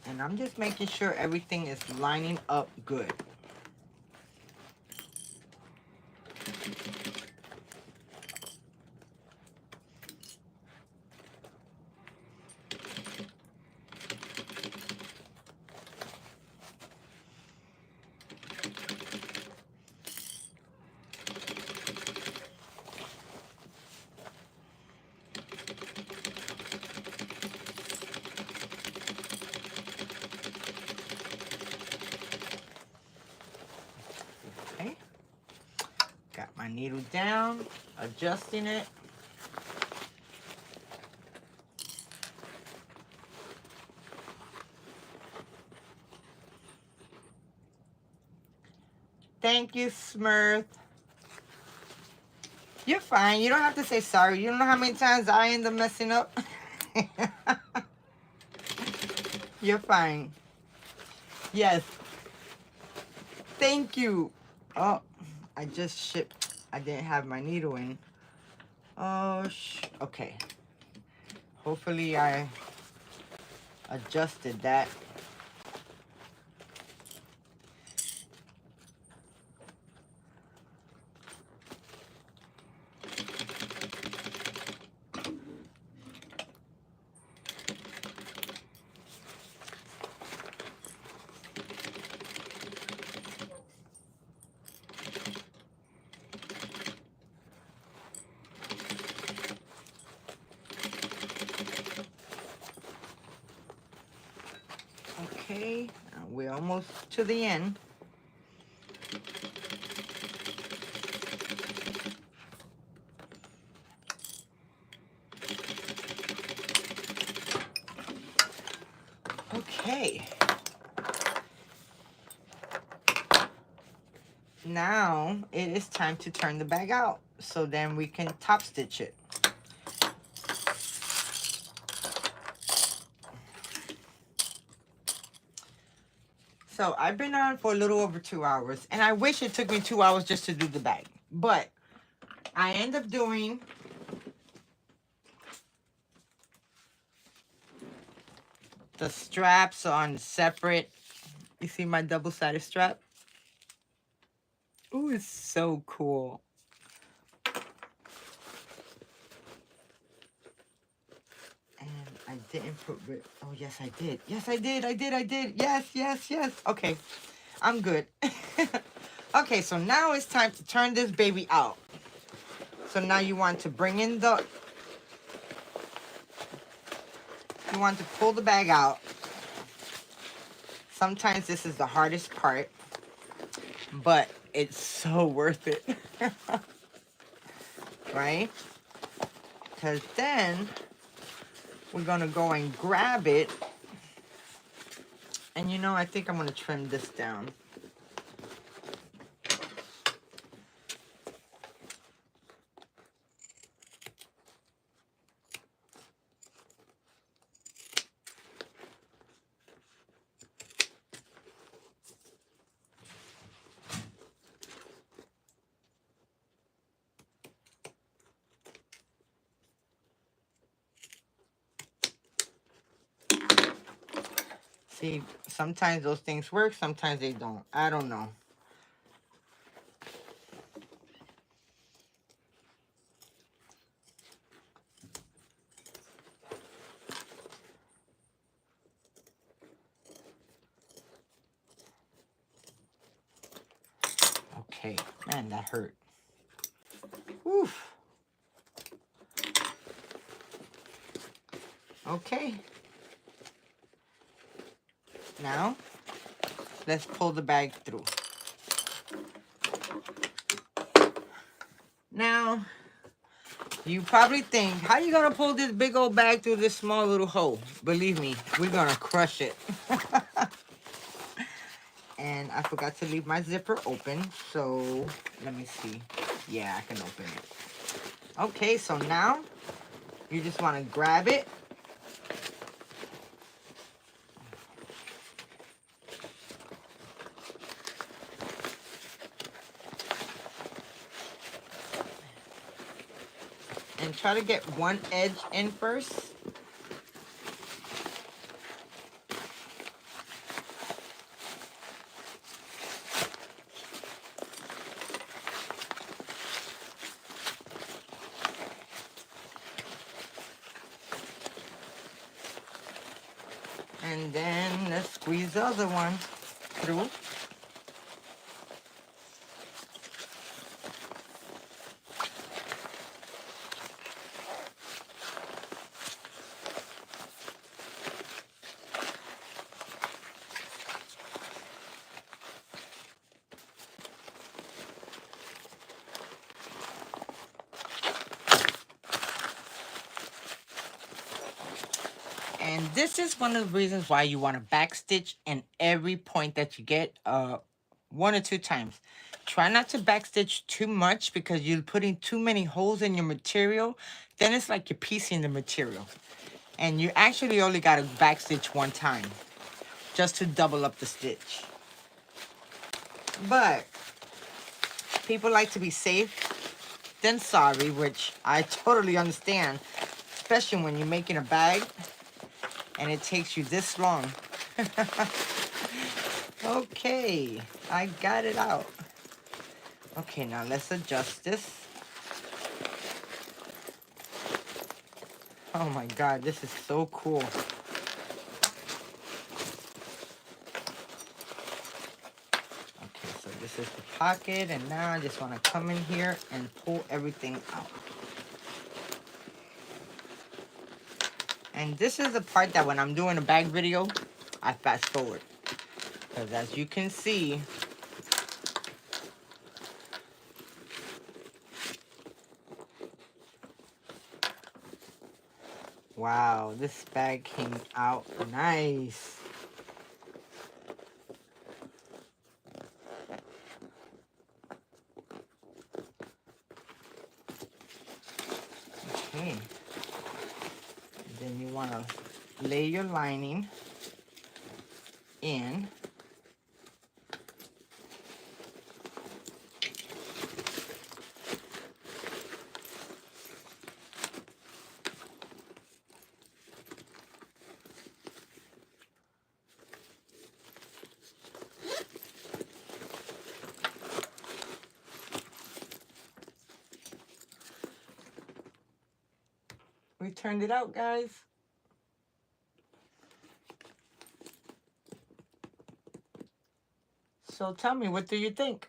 And I'm just making sure everything is lining up good. my needle down, adjusting it. Thank you, Smurf. You're fine. You don't have to say sorry. You don't know how many times I end up messing up. You're fine. Yes. Thank you. Oh, I just shipped. I didn't have my needle in. Oh, okay. Hopefully I adjusted that. Okay, we're almost to the end. Okay. Now it is time to turn the bag out so then we can top stitch it. So I've been on for a little over 2 hours, and I wish it took me 2 hours just to do the bag, but I end up doing the straps on separate. You see my double-sided strap? Ooh, it's so cool. And I didn't put, oh yes I did. Yes I did, I did. Yes, yes, yes. Okay, I'm good. Okay, so now it's time to turn this baby out. So now you want to bring in the, you want to pull the bag out. Sometimes this is the hardest part, but it's so worth it. Right? Because then we're gonna go and grab it. And you know, I think I'm gonna trim this down. See, sometimes those things work, sometimes they don't. I don't know. Okay, man, that hurt. Oof. Okay. Now, let's pull the bag through. Now, you probably think, how you gonna pull this big old bag through this small little hole? Believe me, we're gonna crush it. And I forgot to leave my zipper open, so let me see. Yeah, I can open it. Okay, so now you just want to grab it. And try to get one edge in first. And then let's squeeze the other one through. this is one of the reasons why you want to backstitch in every point that you get 1 or 2 times. Try not to backstitch too much because you're putting too many holes in your material. Then it's like you're piecing the material. And you actually only got to backstitch 1 time just to double up the stitch. But people like to be safe than sorry, which I totally understand, especially when you're making a bag and it takes you this long. Okay, I got it out. Okay, now let's adjust this. Oh my God, this is so cool. Okay, so this is the pocket, and now I just want to come in here and pull everything out. And this is the part that when I'm doing a bag video, I fast forward. Because as you can see, wow, this bag came out nice. Okay. And then you want to lay your lining in. We turned it out, guys. So tell me, what do you think?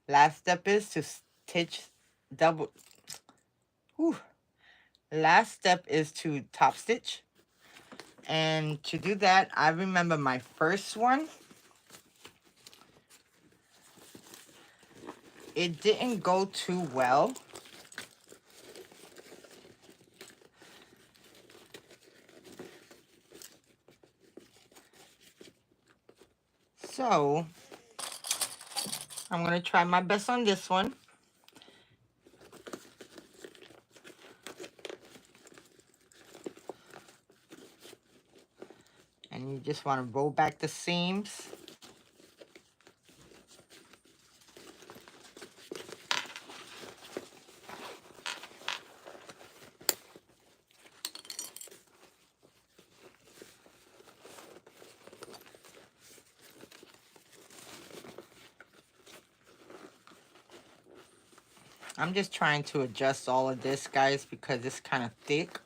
Last step is to stitch double. Whew. Last step is to top stitch. And to do that, I remember my first one. It didn't go too well. So, I'm going to try my best on this one. And you just want to roll back the seams. I'm just trying to adjust all of this, guys, because it's kind of thick.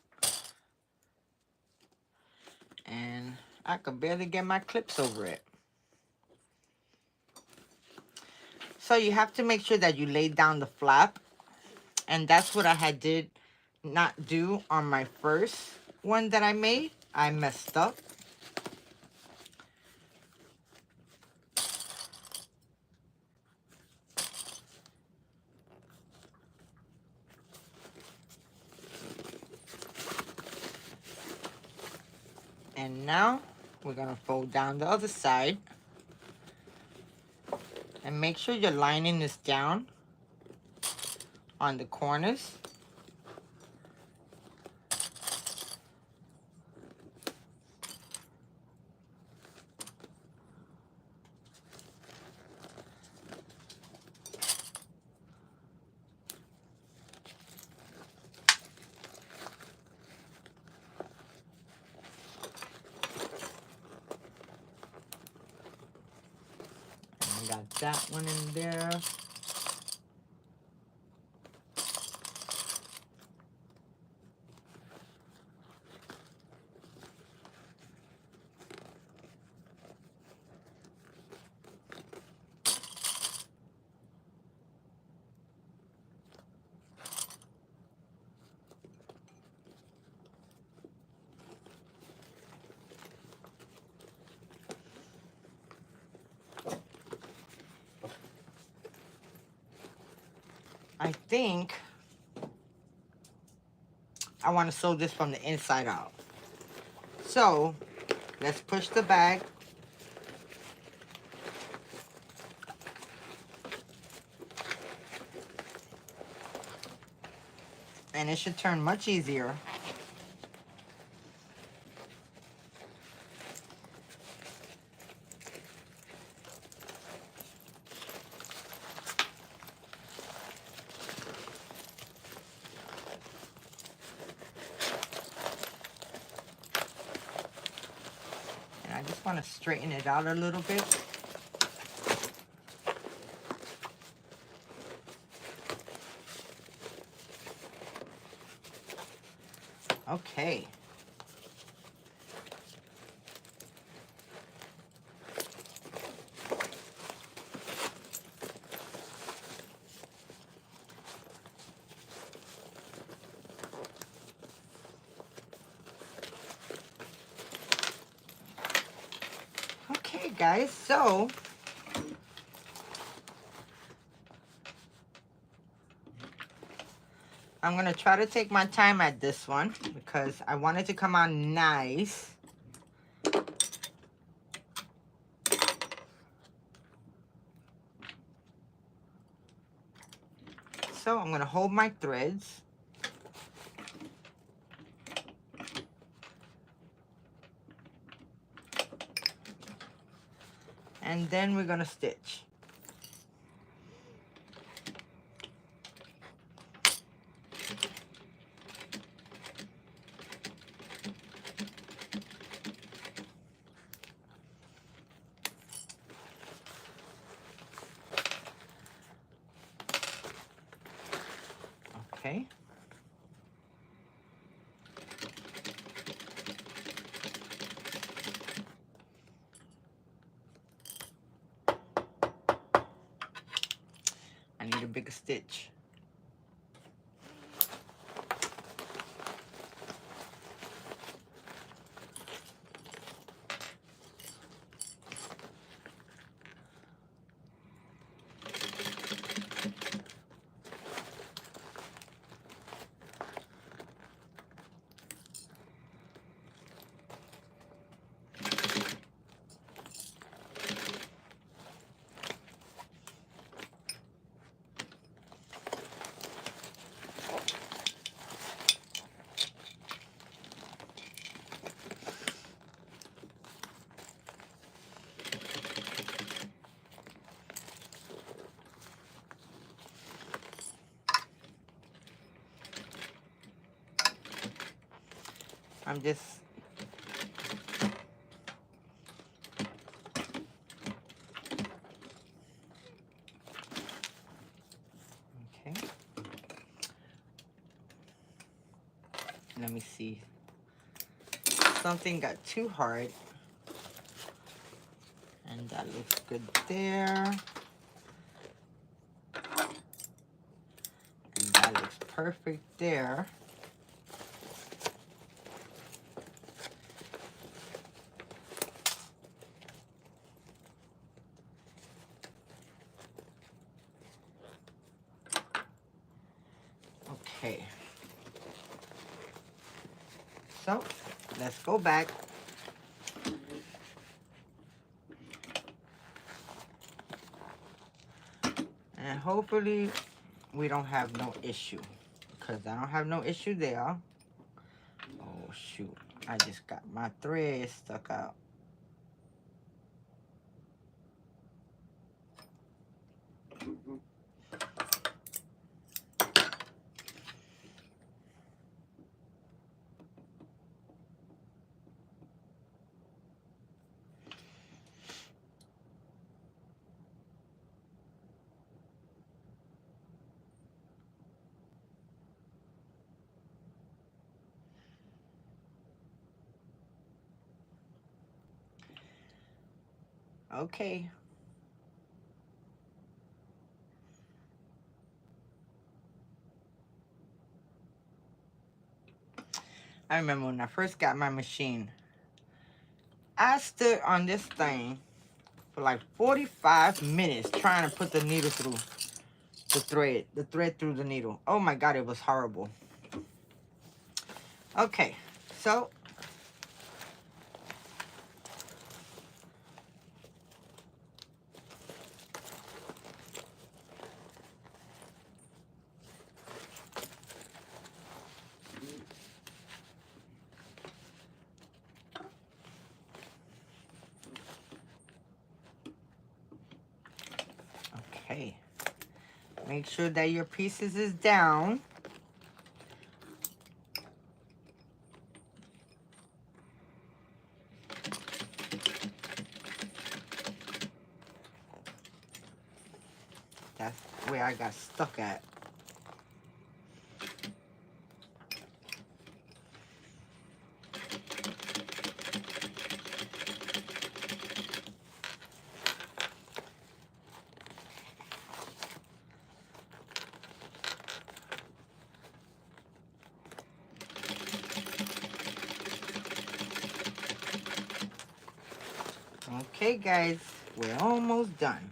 And I could barely get my clips over it. So you have to make sure that you lay down the flap. And that's what I did not do on my first one that I made. I messed up. And now we're going to fold down the other side. And make sure your lining is down on the corners. And got that one in there. I think I want to sew this from the inside out. So let's push the bag. And it should turn much easier. And I just want to straighten it out a little bit. Okay. Okay, guys, so I'm going to try to take my time at this one because I want it to come out nice. So I'm going to hold my threads. And then we're going to stitch. Okay. I need a bigger stitch. I'm just okay. Let me see. Something got too hard. And that looks good there. And that looks perfect there. Okay. So let's go back. And hopefully we don't have no issue. Because I don't have no issue there. Oh shoot. I just got my thread stuck out. Okay. I remember when I first got my machine, I stood on this thing for like 45 minutes trying to put the needle through the thread through the needle. Oh my God, it was horrible. Okay, so Make sure that your pieces is down. That's where I got stuck at. Okay, guys, we're almost done.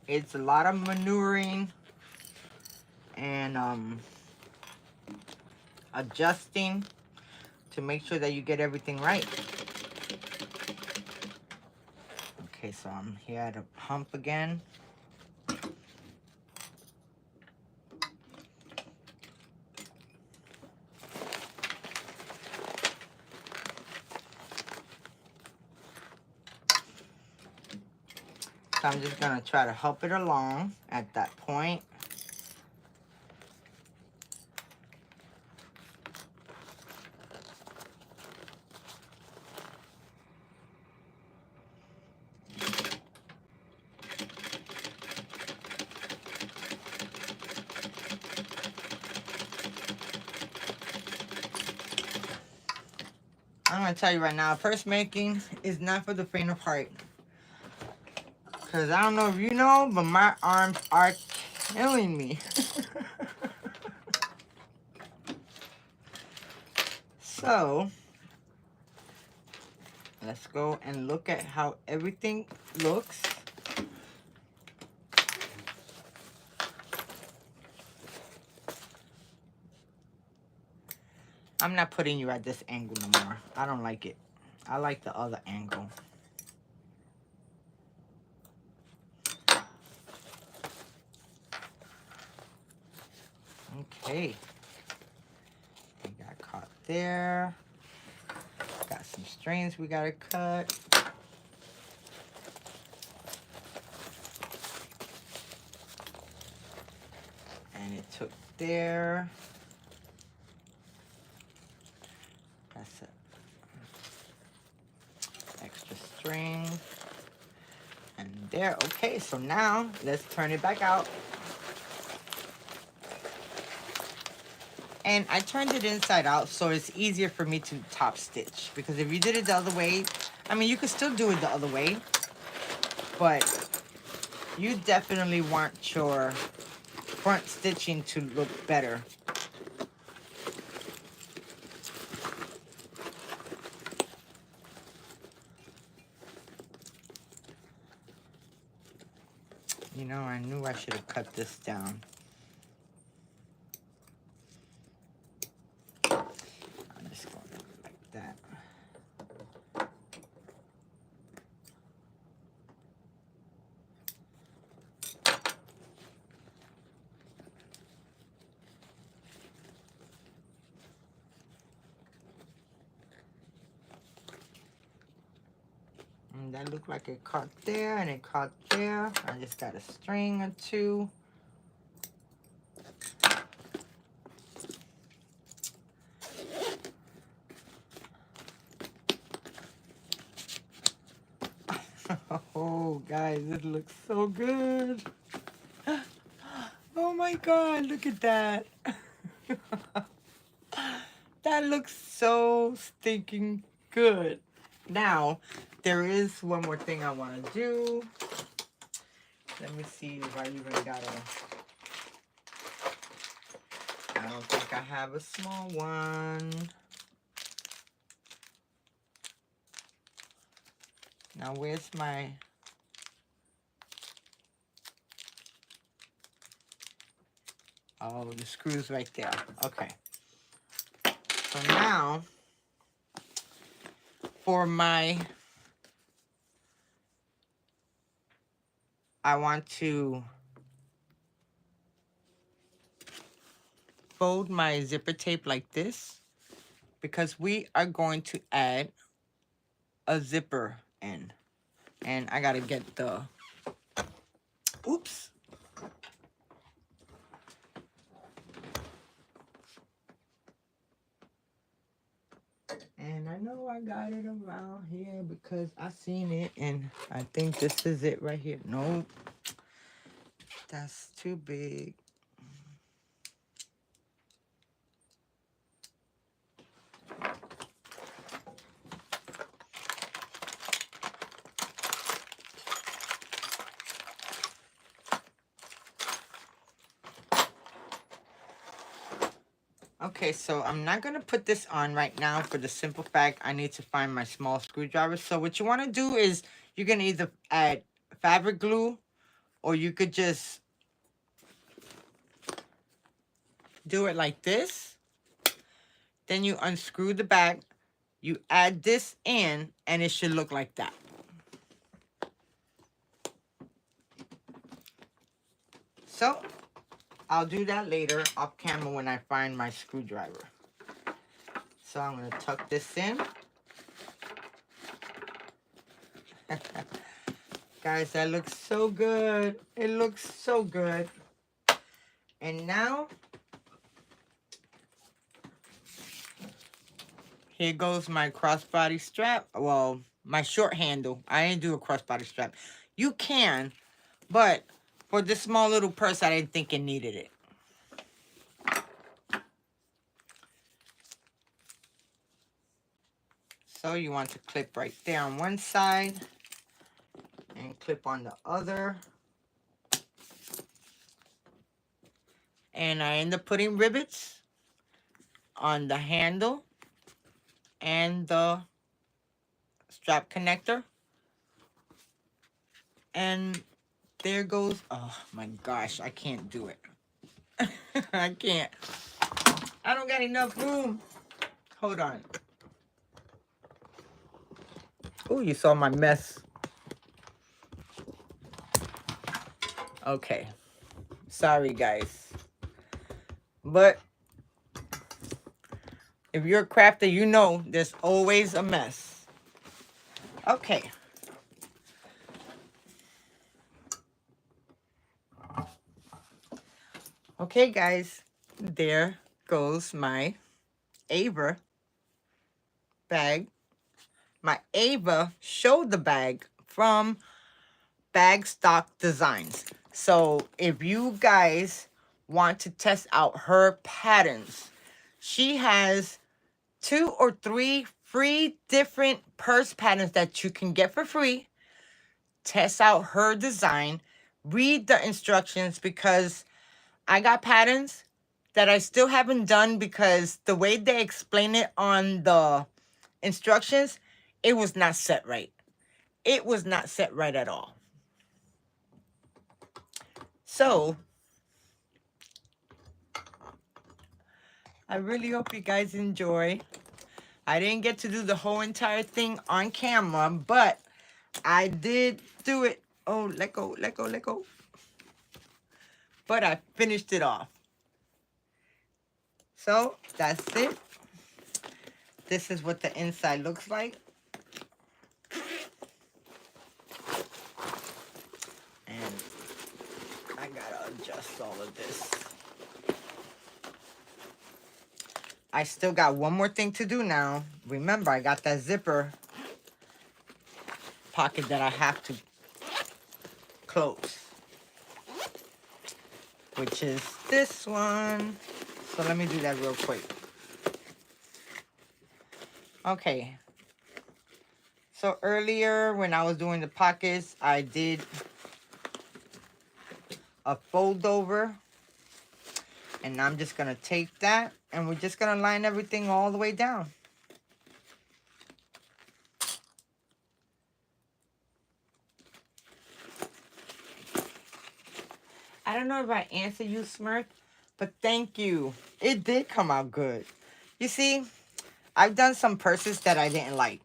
It's a lot of maneuvering and adjusting to make sure that you get everything right. Okay, so I'm here at a hump again. So I'm just gonna try to help it along at that point. I'm gonna tell you right now, purse making is not for the faint of heart. Cause I don't know if you know, but my arms are killing me. So, let's go and look at how everything looks. I'm not putting you at this angle no more. I don't like it. I like the other angle. Okay. We got caught there. Got some strings we gotta cut. And it took there. That's it. Extra string. And there. Okay, so now let's turn it back out. And I turned it inside out so it's easier for me to top stitch. Because if you did it the other way, I mean, you could still do it the other way. But you definitely want your front stitching to look better. You know, I knew I should have cut this down. I'm just going like that. And that looked like it caught there and it caught there. I just got a string or two. Oh, guys, it looks so good. Oh my God, look at that. That looks so stinking good. Now, there is one more thing I want to do. Let me see if I even got I don't think I have a small one. Now, where's my... Oh, the screw's right there. Okay. So now, for my, I want to fold my zipper tape like this because we are going to add a zipper in. And I gotta get the, oops. And I know I got it around here because I seen it and I think this is it right here. Nope, that's too big. Okay, so I'm not going to put this on right now for the simple fact I need to find my small screwdriver. So what you want to do is you're going to either add fabric glue or you could just do it like this. Then you unscrew the bag, you add this in, and it should look like that. So I'll do that later off camera when I find my screwdriver. So I'm going to tuck this in. Guys, that looks so good. It looks so good. And now, here goes my crossbody strap. Well, my short handle. I didn't do a crossbody strap. You can, but for this small little purse, I didn't think it needed it. So you want to clip right there on one side and clip on the other. And I end up putting rivets on the handle and the strap connector. And there goes, oh my gosh, I can't do it. I can't. I don't got enough room. Hold on. Oh, you saw my mess. Okay. Sorry, guys. But if you're a crafter, you know there's always a mess. Okay. Okay, guys. There goes my Ava bag. My Ava Shoulder Bag from Bag Stock Designs. So if you guys want to test out her patterns, she has 2 or 3 free different purse patterns that you can get for free. Test out her design. Read the instructions because I got patterns that I still haven't done because the way they explain it on the instructions, it was not set right. It was not set right at all. So, I really hope you guys enjoy. I didn't get to do the whole entire thing on camera, but I did do it. Oh, let go, let go, let go. But I finished it off. So, that's it. This is what the inside looks like. And I gotta adjust all of this. I still got one more thing to do now. Remember, I got that zipper pocket that I have to close, which is this one. So let me do that real quick. Okay. So earlier when I was doing the pockets, I did a fold over. And I'm just going to take that and we're just going to line everything all the way down. I don't know if I answered you, Smurf, But thank you. It did come out good. You see, I've done some purses that I didn't like.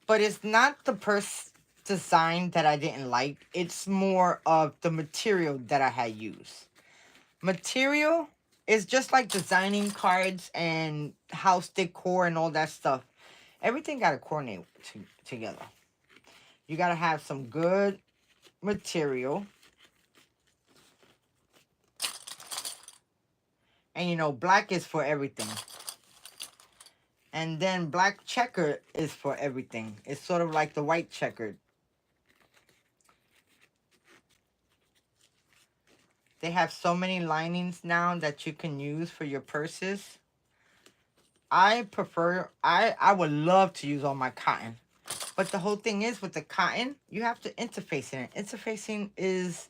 But it's not the purse design that I didn't like. It's more of the material that I had used. Material is just like designing cards and house decor and all that stuff. Everything got to coordinate together. You got to have some good material. And you know, black is for everything. And then black checker is for everything. It's sort of like the white checkered. They have so many linings now that you can use for your purses. I would love to use all my cotton. But the whole thing is with the cotton, you have to interface it. Interfacing is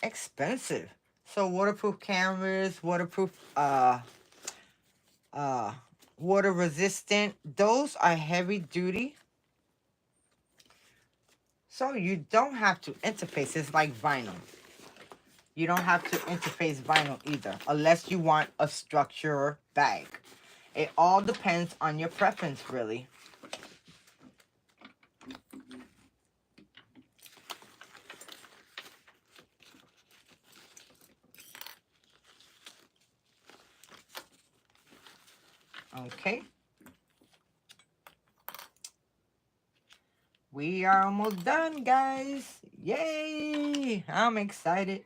expensive. So waterproof canvas, waterproof, water resistant, those are heavy duty. So you don't have to interface. It's like vinyl. You don't have to interface vinyl either, unless you want a structure bag. It all depends on your preference, really. Okay. We are almost done, guys. Yay! I'm excited.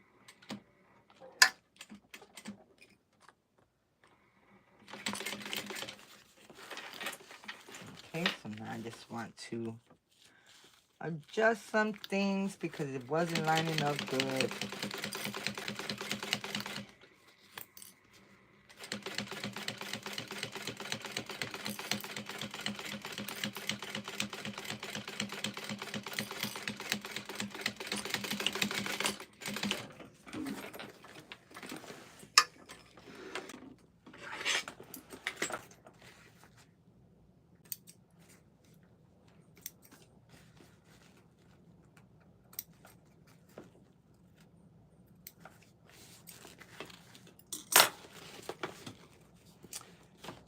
Okay, so now I just want to adjust some things because it wasn't lining up good.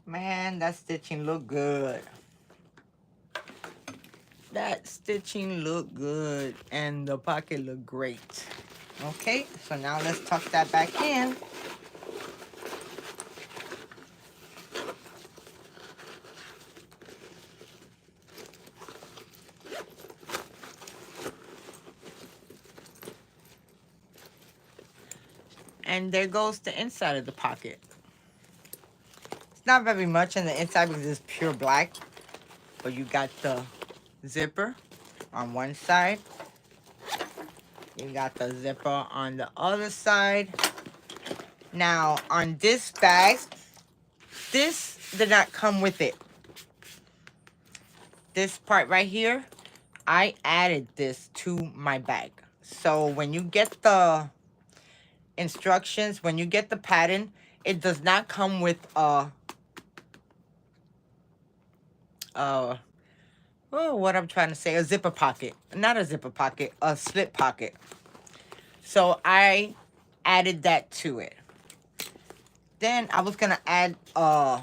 Man, that stitching look good. That stitching look good and the pocket look great. Okay, so now let's tuck that back in. And there goes the inside of the pocket. It's not very much on the inside because it's pure black. But you got the zipper on one side. You got the zipper on the other side. Now, on this bag, this did not come with it. This part right here, I added this to my bag. So when you get the instructions, when you get the pattern, it does not come with what I'm trying to say, a zipper pocket. Not a zipper pocket, a slip pocket. So I added that to it. Then I was gonna add a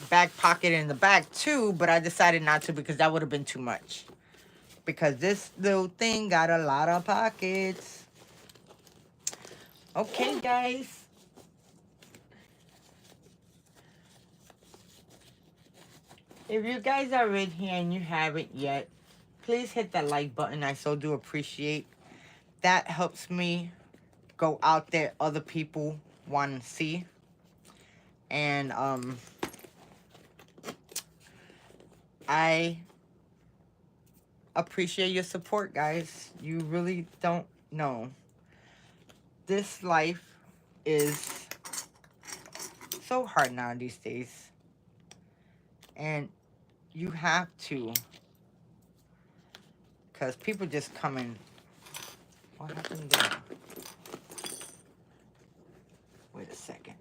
back pocket in the back too, but I decided not to because that would have been too much. Because this little thing got a lot of pockets. Okay, guys. If you guys are in here and you haven't yet, please hit that like button. I so do appreciate. That helps me go out there other people want to see. And I appreciate your support, guys. You really don't know. This life is so hard now these days. And you have to. Because people just come in. What happened there? Wait a second.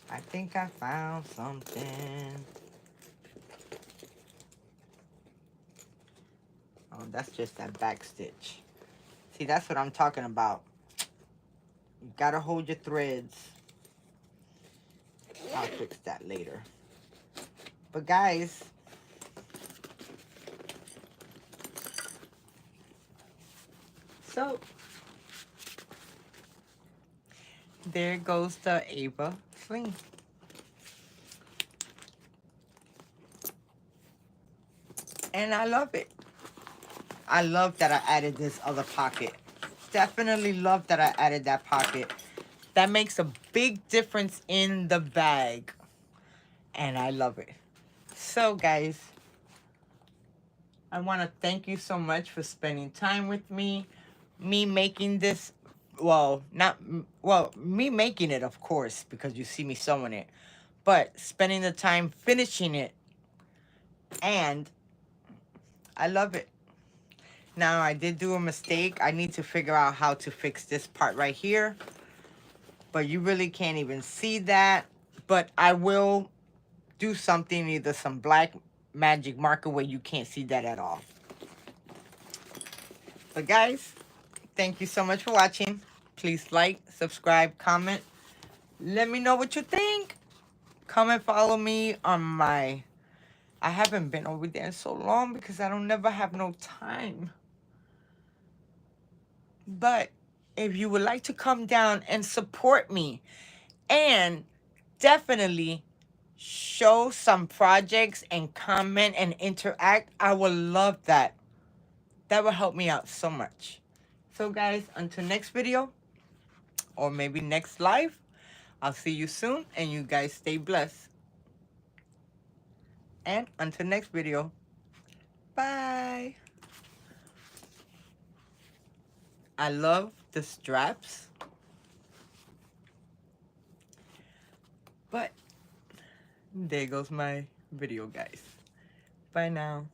I think I found something. Oh, that's just that back stitch. See, that's what I'm talking about. You gotta hold your threads. I'll fix that later. But guys, so there goes the Ava sling. And I love it. I love that I added this other pocket. Definitely love that I added that pocket. That makes a big difference in the bag. And I love it. So guys, I want to thank you so much for spending time with me. Me making this, well, me making it, of course, because you see me sewing it. But spending the time finishing it. And I love it. Now, I did do a mistake. I need to figure out how to fix this part right here. But you really can't even see that. But I will do something, either some black magic marker where you can't see that at all. But guys, thank you so much for watching. Please like, subscribe, comment. Let me know what you think. Come and follow me on my... I haven't been over there in so long because I don't never have no time. But if you would like to come down and support me and definitely show some projects and comment and interact, I would love that. That will help me out so much. So guys, until next video, or maybe next live, I'll see you soon, and you guys stay blessed. And until next video, bye. I love the straps, but there goes my video, guys. Bye now.